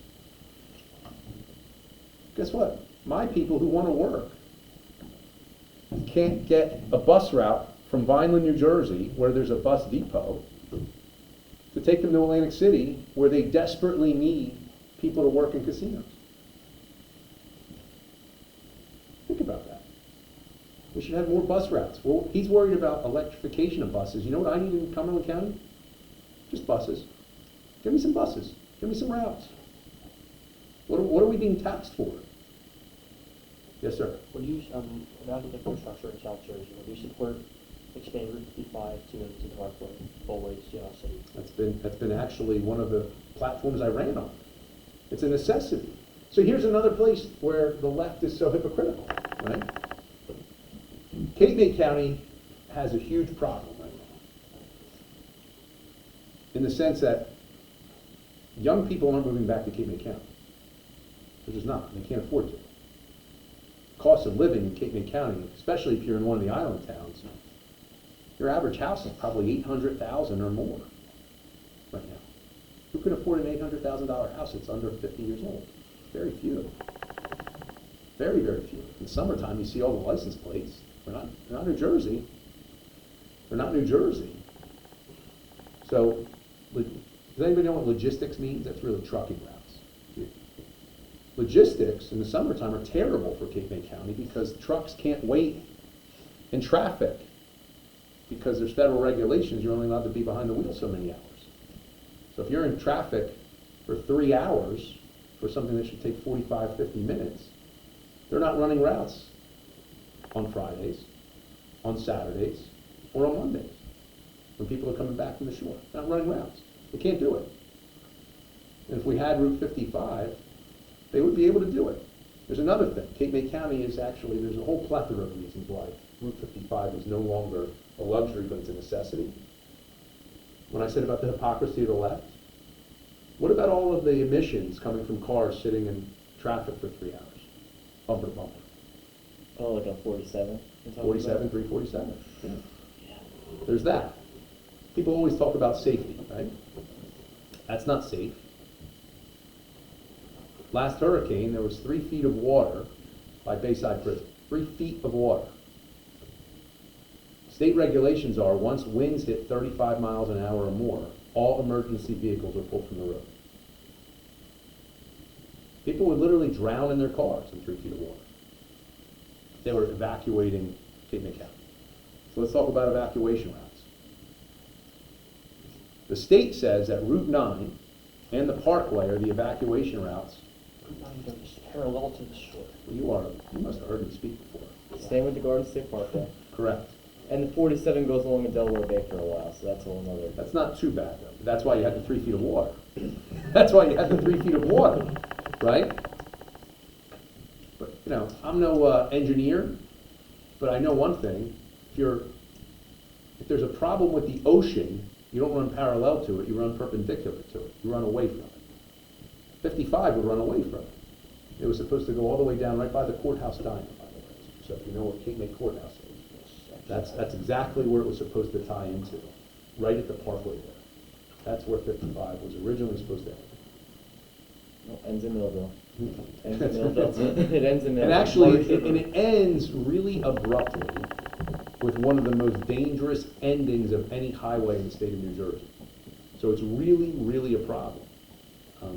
Guess what? My people who want to work can't get a bus route from Vineland, New Jersey, where there's a bus depot, to take them to Atlantic City, where they desperately need people to work in casinos. Think about that. We should have more bus routes. Well, he's worried about electrification of buses. You know what I need in Cumberland County? Just buses. Give me some buses. Give me some routes. What are we being taxed for? Yes, sir. Would you, about the infrastructure in South Jersey, would you support expanding Route 55 to the Parkway, Bullways, City? That's been actually one of the platforms I ran on. It's a necessity. So here's another place where the left is so hypocritical, right? Cape May County has a huge problem right now, in the sense that young people aren't moving back to Cape May County. They're just not, they can't afford to. Cost of living in Cape May County, especially if you're in one of the island towns, your average house is probably 800,000 or more right now. Who can afford an $800,000 house that's under 50 years old? Very few. Very, very few. In summertime, you see all the license plates. They're not New Jersey. They're not New Jersey. So, does anybody know what logistics means? That's really trucking routes. Logistics in the summertime are terrible for Cape May County because trucks can't wait in traffic because there's federal regulations. You're only allowed to be behind the wheel so many hours. So if you're in traffic for 3 hours for something that should take 45, 50 minutes, they're not running routes on Fridays, on Saturdays, or on Mondays when people are coming back from the shore. They're not running routes. They can't do it. And if we had Route 55, they would be able to do it. There's another thing. Cape May County is actually, there's a whole plethora of reasons why Route 55 is no longer a luxury, but it's a necessity. When I said about the hypocrisy of the left, what about all of the emissions coming from cars sitting in traffic for 3 hours? Bumper to bumper. Oh, like on 47? 47, 347. Yeah. There's that. People always talk about safety, right? That's not safe. Last hurricane, there was 3 feet of water by Bayside Prison. 3 feet of water. State regulations are once winds hit 35 miles an hour or more, all emergency vehicles are pulled from the road. People would literally drown in their cars in 3 feet of water. They were evacuating Cape May County. So let's talk about evacuation routes. The state says that Route 9 and the Parkway are the evacuation routes. Route 9 goes parallel to the shore. You must have heard me speak before. Same with the Garden State Parkway. Correct. And the 47 goes along in Delaware Bay for a while, so that's a whole nother. That's not too bad, though. That's why you had the 3 feet of water. That's why you had the 3 feet of water, right? But, I'm no engineer, but I know one thing. If there's a problem with the ocean, you don't run parallel to it, you run perpendicular to it. You run away from it. 55 would run away from it. It was supposed to go all the way down right by the courthouse diner, by the way. So if you know what Cape May Courthouse is, that's exactly where it was supposed to tie into, right at the parkway there. That's where 55 was originally supposed to end. No, ends in Millville. Ends in Millville. It ends in Millville. And actually, it ends really abruptly with one of the most dangerous endings of any highway in the state of New Jersey. So it's really, really a problem.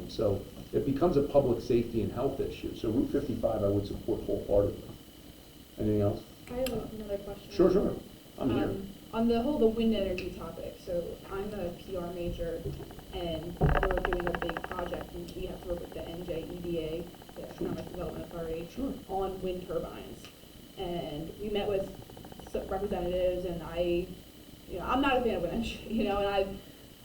So it becomes a public safety and health issue. So Route 55 I would support wholeheartedly. Anything else? I have another question. Sure. I'm here. On the wind energy topic, so I'm a PR major, and we're doing a big project, and we have to work with the NJEDA, the Economic Development Authority, on wind turbines. And we met with some representatives, and I'm not a fan of wind energy, and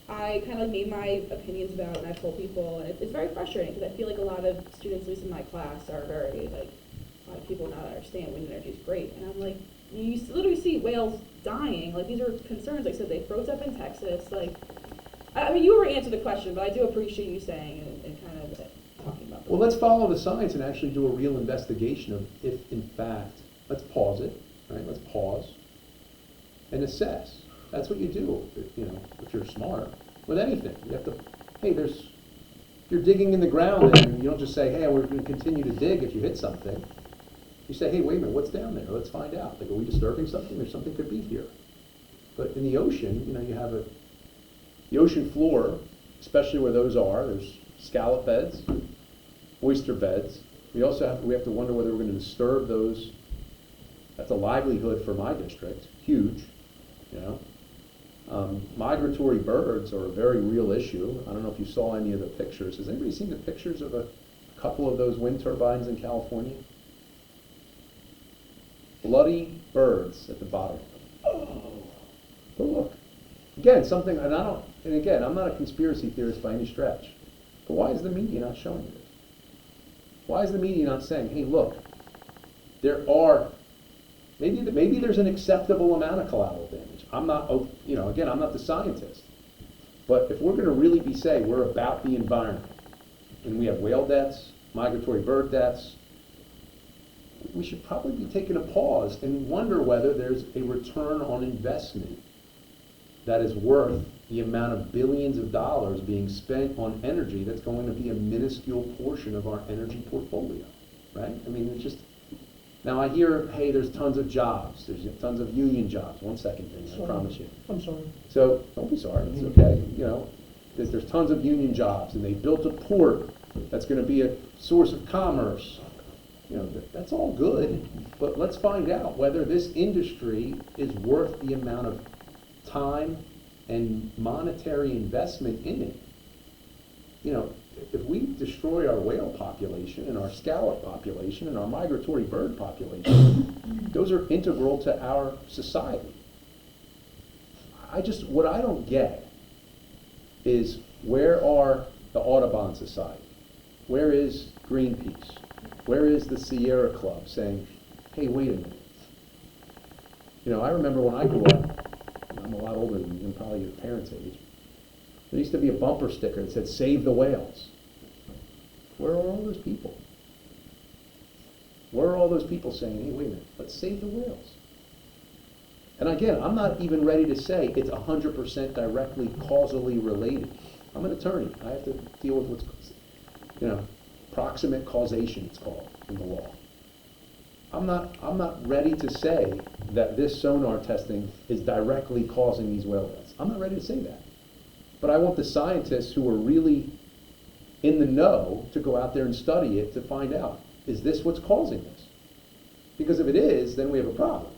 I kind of made my opinions about it, and I've told people, and it's very frustrating, because I feel like a lot of students, at least in my class, are very, a lot of people not understand wind energy is great. And I'm like, you literally see whales dying. Like, these are concerns. Like I said, they froze up in Texas. Like, I mean, you already answered the question, but I do appreciate you saying and kind of talking about Well, let's follow the science and actually do a real investigation of if, in fact, let's pause it, right? Let's pause and assess. That's what you do, if you're smart. With anything, you have to, if you're digging in the ground, and you don't just say, hey, we're going to continue to dig if you hit something. You say, hey, wait a minute, what's down there? Let's find out. Like, are we disturbing something, or something could be here? But in the ocean, you have the ocean floor, especially where those are, there's scallop beds, oyster beds. We have to wonder whether we're going to disturb those. That's a livelihood for my district, huge, Migratory birds are a very real issue. I don't know if you saw any of the pictures. Has anybody seen the pictures of a couple of those wind turbines in California? Bloody birds at the bottom. But look, again, I'm not a conspiracy theorist by any stretch. But why is the media not showing this? Why is the media not saying, hey, look, maybe there's an acceptable amount of collateral damage. I'm not the scientist. But if we're going to really we're about the environment, and we have whale deaths, migratory bird deaths, we should probably be taking a pause and wonder whether there's a return on investment that is worth the amount of billions of dollars being spent on energy that's going to be a minuscule portion of our energy portfolio, right? I mean, it's just, now I hear, hey, there's tons of jobs, there's tons of union jobs. One second, thing, I Sorry. promise you. I'm sorry. So, don't be sorry, it's okay, you know, there's tons of union jobs, and they built a port that's gonna be a source of commerce. You know, that's all good, but let's find out whether this industry is worth the amount of time and monetary investment in it. You know, if we destroy our whale population and our scallop population and our migratory bird population, those are integral to our society. What I don't get is, where are the Audubon Society? Where is Greenpeace? Where is the Sierra Club saying, hey, wait a minute. You know, I remember when I grew up, I'm a lot older than probably your parents' age, there used to be a bumper sticker that said, save the whales. Where are all those people? Where are all those people saying, hey, wait a minute, let's save the whales? And again, I'm not even ready to say it's 100% directly causally related. I'm an attorney. I have to deal with what's, you know, proximate causation, it's called in the law. I'm not ready to say that this sonar testing is directly causing these whale deaths. I'm not ready to say that. But I want the scientists who are really in the know to go out there and study it to find out, is this what's causing this? Because if it is, then we have a problem.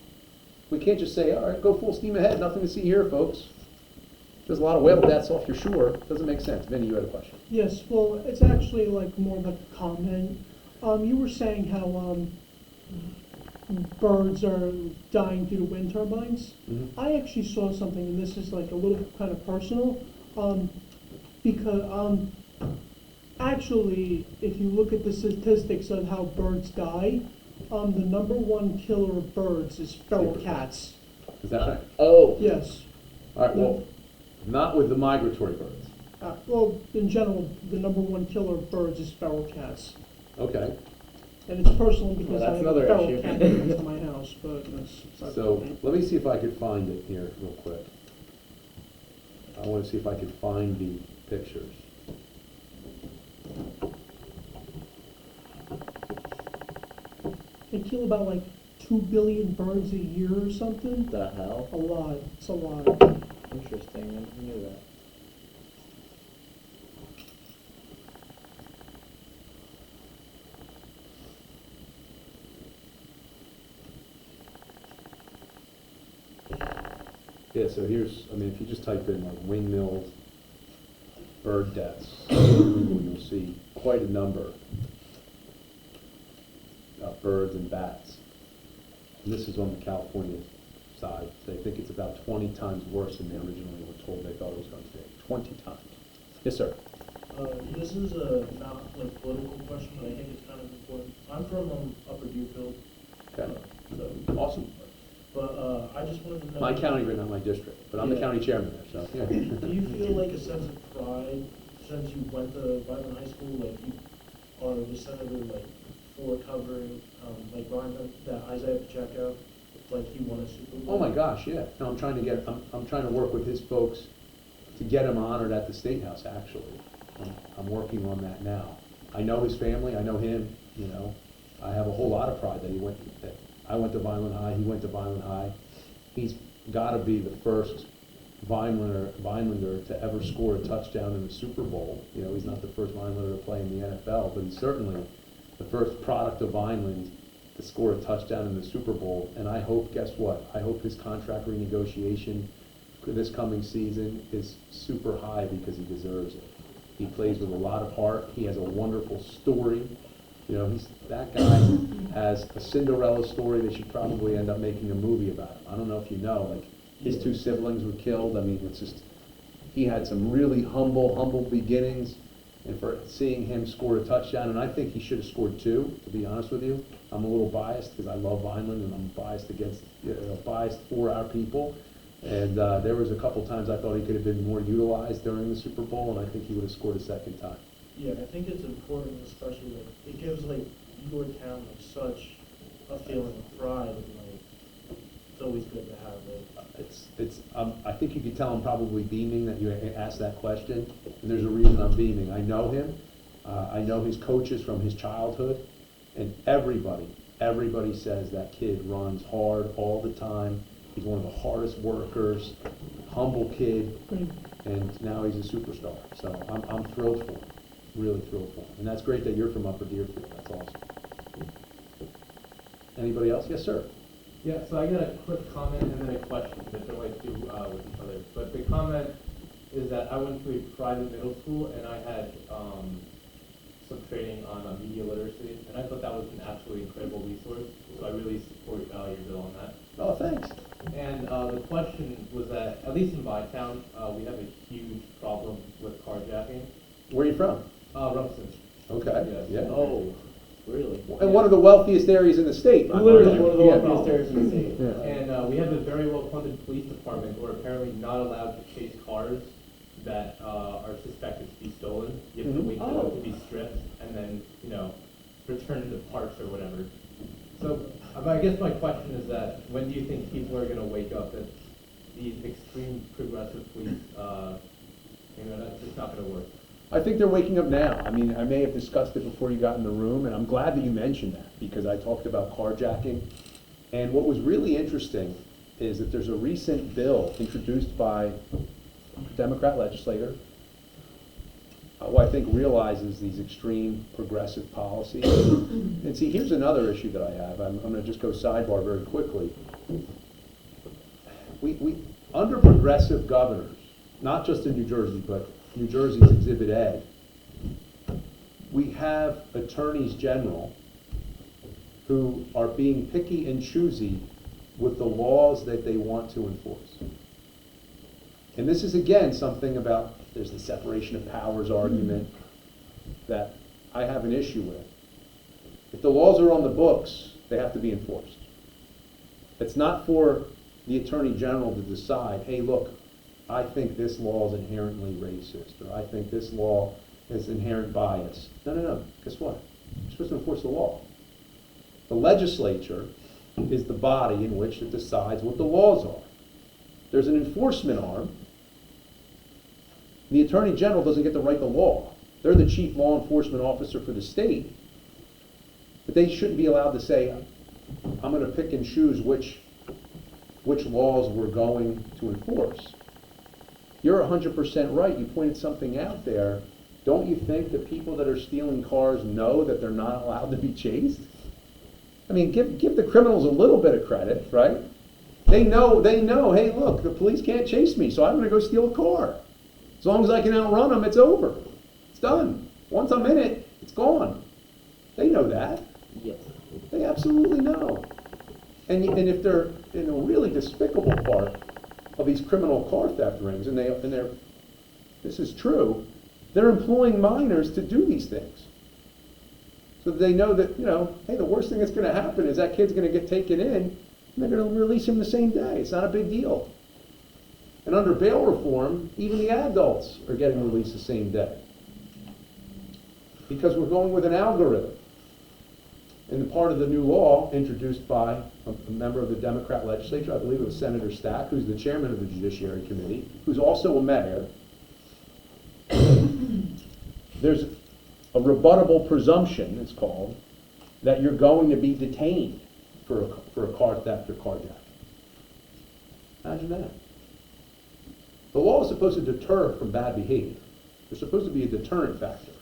We can't just say, all right, go full steam ahead, nothing to see here, folks. There's a lot of whale deaths off your shore. Doesn't make sense. Vinny, you had a question. Yes, well, it's actually like more like a comment. You were saying how birds are dying due to wind turbines. Mm-hmm. I actually saw something, and this is like a little kind of personal, because actually, if you look at the statistics of how birds die, the number one killer of birds is feral cats. Is that right? Oh. Yes. All right, well, not with the migratory birds. Well, in general, the number one killer of birds is feral cats. Okay. And it's personal because Well, I that's have a another feral issue. cat that comes to my house, but that's... So let me see if I could find it here real quick. I want to see if I can find the pictures. They kill about like 2 billion birds a year or something. The hell? A lot. It's a lot. Interesting, I never knew that. Yeah, so here's, I mean, if you just type in like windmills, bird deaths, you'll see quite a number of birds and bats. And this is on the California side. They think it's about 20 times worse than they originally were told they thought it was going to be. 20 times. Yes, sir. This is a not like political question, but I think it's kind of important. I'm from Upper Deerfield, Okay. so, Awesome. but I just wanted to know. My county, but not my district. But I'm the Yeah. county chairman there, so, yeah. Do you feel like a sense of pride since you went to Vineland High School, like you are the senator, like for covering, like Vineland, that Isaiah Pacheco, like he won a Super Bowl? Oh my gosh, yeah. No, I'm trying to work with his folks to get him honored at the State House, actually. I'm working on that now. I know his family, I know him, you know. I have a whole lot of pride that I went to Vineland High, he went to Vineland High. He's gotta be the first Vinelander to ever score a touchdown in the Super Bowl. You know, he's not the first Vinelander to play in the NFL, but he's certainly the first product of Vineland to score a touchdown in the Super Bowl. And I hope, guess what? I hope his contract renegotiation this coming season is super high because he deserves it. He plays with a lot of heart. He has a wonderful story. You know, that guy has a Cinderella story. They should probably end up making a movie about him. I don't know if you know, like his two siblings were killed. I mean, it's just, he had some really humble beginnings. And for seeing him score a touchdown, and I think he should have scored two, to be honest with you. I'm a little biased because I love Vineland and I'm biased for our people. And there was a couple times I thought he could have been more utilized during the Super Bowl, and I think he would have scored a second time. Yeah, I think it's important, especially like, it gives like your town like such a feeling of pride and like, it's always good to have it. I think you could tell I'm probably beaming that you asked that question, and there's a reason I'm beaming. I know him, I know his coaches from his childhood, and everybody says that kid runs hard all the time. He's one of the hardest workers, humble kid, and now he's a superstar. So I'm thrilled for him, really thrilled for him. And that's great that you're from Upper Deerfield, that's awesome. Anybody else? Yes, sir. Yeah, so I got a quick comment and then a question that they're like two with each other. But the comment is that I went to a private middle school and I had some training on media literacy, and I thought that was an absolutely incredible resource. So I really support your bill on that. Oh, thanks. And the question was that, at least in my town, we have a huge problem with carjacking. Where are you from? Rumson. Okay, Yes. yeah. Oh, really? And one of the wealthiest areas in the state. Literally one of the Yeah. wealthiest areas in the state. Yeah. And we have a very well-funded police department who are apparently not allowed to chase cars that are suspected to be stolen. You have to Mhm. wait for them to be stripped and then, returned to parks or whatever. So I guess my question is that when do you think people are going to wake up that these extreme progressive police, that's just not going to work? I think they're waking up now. I mean, I may have discussed it before you got in the room, and I'm glad that you mentioned that, because I talked about carjacking. And what was really interesting is that there's a recent bill introduced by a Democrat legislator who I think realizes these extreme progressive policies. And see, here's another issue that I have. I'm going to just go sidebar very quickly. We under progressive governors, not just in New Jersey, but New Jersey's Exhibit A, we have attorneys general who are being picky and choosy with the laws that they want to enforce. And this is, again, something about, there's the separation of powers argument that I have an issue with. If the laws are on the books, they have to be enforced. It's not for the Attorney General to decide, hey, look, I think this law is inherently racist, or I think this law has inherent bias. No. Guess what? You're supposed to enforce the law. The legislature is the body in which it decides what the laws are. There's an enforcement arm. The Attorney General doesn't get to write the law. They're the chief law enforcement officer for the state. But they shouldn't be allowed to say, I'm going to pick and choose which laws we're going to enforce. You're 100% right. You pointed something out there. Don't you think that people that are stealing cars know that they're not allowed to be chased? I mean, give the criminals a little bit of credit, right? They know, hey, look, the police can't chase me, so I'm going to go steal a car. As long as I can outrun them, it's over. It's done. Once I'm in it, it's gone. They know that. Yes. They absolutely know. And if they're in a really despicable part of these criminal car theft rings, and they're, this is true, they're employing minors to do these things. So that they know that, hey, the worst thing that's going to happen is that kid's going to get taken in, and they're going to release him the same day. It's not a big deal. And under bail reform, even the adults are getting released the same day. Because we're going with an algorithm. And the part of the new law introduced by a member of the Democrat legislature, I believe it was Senator Stack, who's the chairman of the Judiciary Committee, who's also a mayor. There's a rebuttable presumption, it's called, that you're going to be detained for a car theft or carjacking. Imagine that. The law is supposed to deter from bad behavior. There's supposed to be a deterrent factor.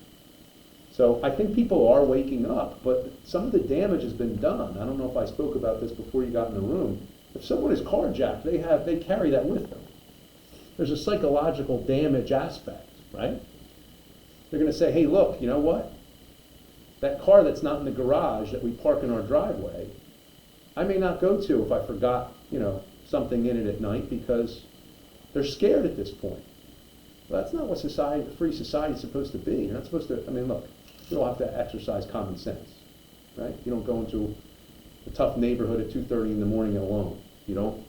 So I think people are waking up, but some of the damage has been done. I don't know if I spoke about this before you got in the room. If someone is carjacked, they carry that with them. There's a psychological damage aspect, right? They're going to say, hey, look, you know what? That car that's not in the garage that we park in our driveway, I may not go to if I forgot, something in it at night, because they're scared at this point. Well, that's not what a free society is supposed to be. You're not supposed to, look, you don't have to exercise common sense, right? You don't go into a tough neighborhood at 2:30 in the morning alone. You don't,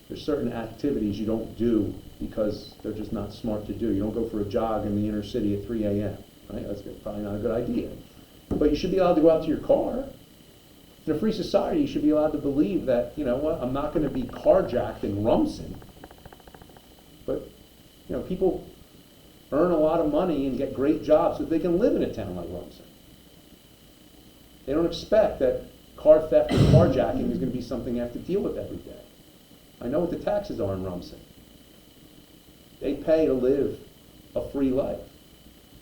There's certain activities you don't do because they're just not smart to do. You don't go for a jog in the inner city at 3 a.m., right? That's probably not a good idea. But you should be allowed to go out to your car. In a free society, you should be allowed to believe that, you know what, I'm not going to be carjacked in Rumson. But, you know, people earn a lot of money and get great jobs so that they can live in a town like Rumson. They don't expect that car theft or carjacking is going to be something they have to deal with every day. I know what the taxes are in Rumson. They pay to live a free life.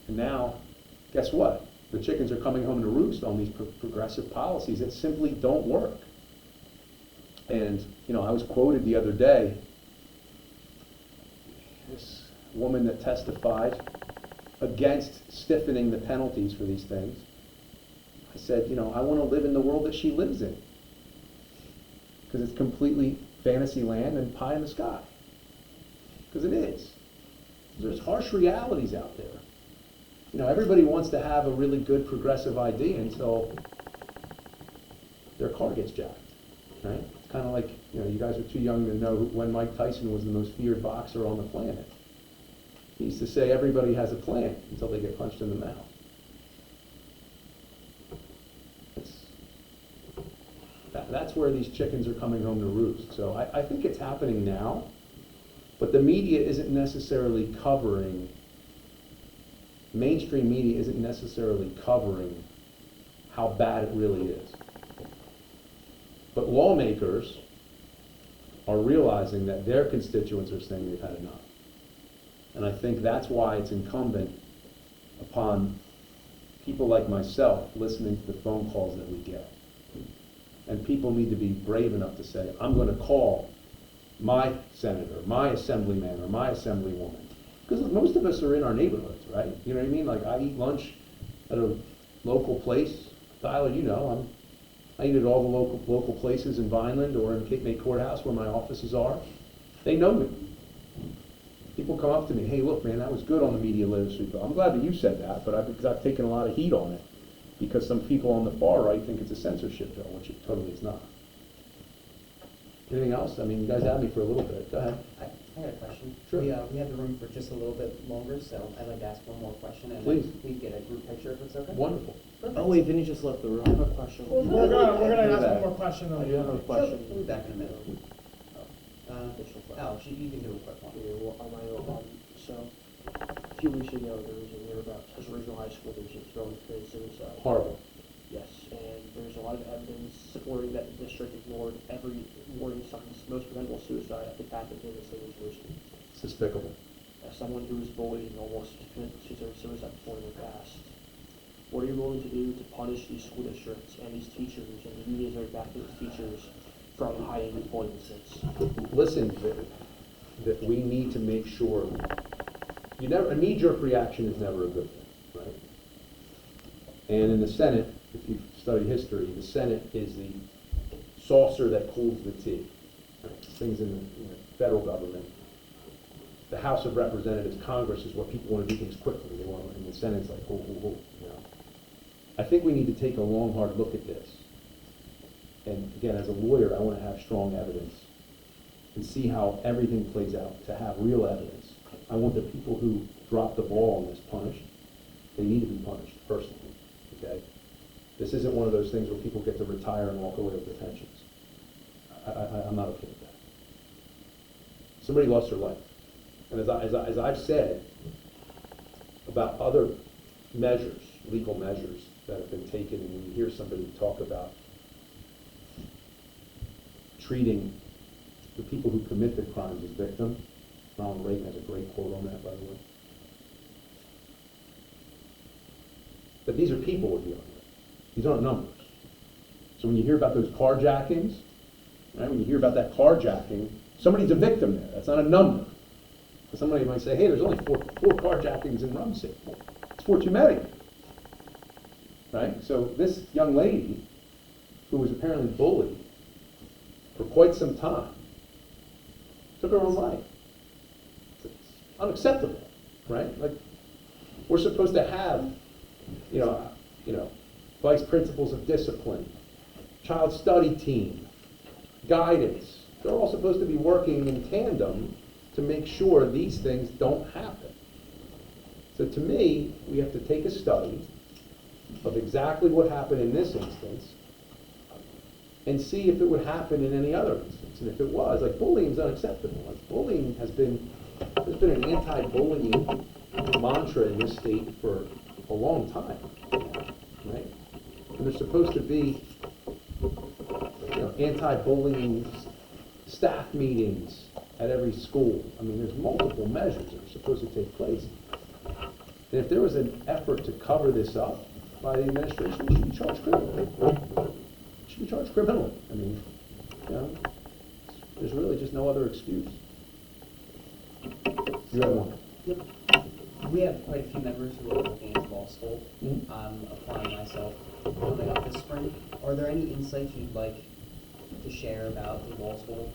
And now, guess what? The chickens are coming home to roost on these progressive policies that simply don't work. And, you know, I was quoted the other day, this woman that testified against stiffening the penalties for these things. I said, you know, I want to live in the world that she lives in, because it's completely fantasy land and pie in the sky. Because it is. There's harsh realities out there. You know, everybody wants to have a really good progressive idea until their car gets jacked, right? It's kind of like, you know, you guys are too young to know when Mike Tyson was the most feared boxer on the planet. He used to say everybody has a plan until they get punched in the mouth. That's where these chickens are coming home to roost. So I think it's happening now, but the media isn't necessarily covering, mainstream media isn't necessarily covering how bad it really is. But lawmakers are realizing that their constituents are saying they've had enough. And I think that's why it's incumbent upon people like myself listening to the phone calls that we get. And people need to be brave enough to say, I'm going to call my senator, my assemblyman, or my assemblywoman. Because most of us are in our neighborhoods, right? You know what I mean? Like, I eat lunch at a local place. Tyler, you know, I eat at all the local places in Vineland or in Cape May Courthouse where my offices are. They know me. People come up to me, hey, look, man, that was good on the media literacy bill. I'm glad that you said that, but because I've taken a lot of heat on it. Because some people on the far right think it's a censorship bill, which it totally is not. Anything else? I mean, you guys had me for a little bit. Go ahead. I had a question. Sure. We have the room for just a little bit longer, so I'd like to ask one more question, and Please. then we can get a group picture if it's okay. Wonderful. Oh wait, Vinny just left the room. I have a question. We're gonna ask that. one more question. I do have a question. We'll be back in a minute. Additional question. Alex, you can do a quick one. Yeah, well, so, a few weeks ago, there was a news about Testa Regional High School, there's a throwing committed suicide. Horrible. Yes, and there's a lot of evidence supporting that the district ignored every warning signs. Most preventable suicide, I think, happened in the same university. It's despicable. As someone who was bullied and almost committed suicide before in the past, what are you willing to do to punish these school districts and these teachers and the unions that are backing these teachers from hiding these bullying incidents? Listen, that we need to make sure, a knee-jerk reaction is never a good thing, right? And in the Senate, if you've studied history, the Senate is the saucer that cools the tea. Right? Things in the federal government. The House of Representatives, Congress, is where people want to do things quickly. They want, and the Senate's like, you know. I think we need to take a long, hard look at this. And again, as a lawyer, I want to have strong evidence and see how everything plays out, to have real evidence. I want the people who drop the ball on this punished. They need to be punished personally, okay? This isn't one of those things where people get to retire and walk away with their pensions. I'm not okay with that. Somebody lost their life. And as I've said about other measures, legal measures that have been taken, and when you hear somebody talk about treating the people who commit the crimes as victims, Ronald Reagan has a great quote on that, by the way. But these are people we're dealing with. These aren't numbers. So when you hear about those carjackings, right, when you hear about that carjacking, somebody's a victim there. That's not a number. But somebody might say, hey, there's only four carjackings in Rumson. It's 4 too many. Right? So this young lady, who was apparently bullied for quite some time, took her own life. It's unacceptable, right? Like, we're supposed to have, you know, vice principals of discipline, child study team, guidance, they're all supposed to be working in tandem to make sure these things don't happen. So to me, we have to take a study of exactly what happened in this instance and see if it would happen in any other instance. And if it was, like, bullying is unacceptable. Like, bullying there's been an anti-bullying mantra in this state for a long time, right? And there's supposed to be, anti-bullying staff meetings at every school. I mean, there's multiple measures that are supposed to take place. And if there was an effort to cover this up by the administration, it should be charged criminally. It should be charged criminally. I mean, there's really just no other excuse. You have one. Yep. We have quite a few members who are looking into law school. Mhm. I'm applying myself coming up this spring. Are there any insights you'd like to share about the law school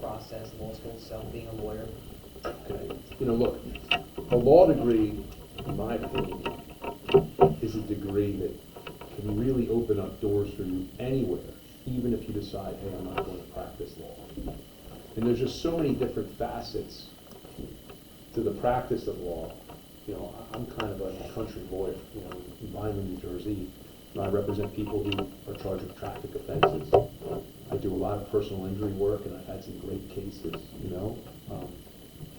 process, law school itself, being a lawyer? Look, a law degree, in my opinion, is a degree that can really open up doors for you anywhere, even if you decide, hey, I'm not going to practice law. And there's just so many different facets to the practice of law. I'm kind of a country lawyer, in Vineland, New Jersey, and I represent people who are charged with traffic offenses. I do a lot of personal injury work, and I've had some great cases, and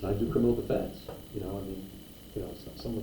I do criminal defense, some of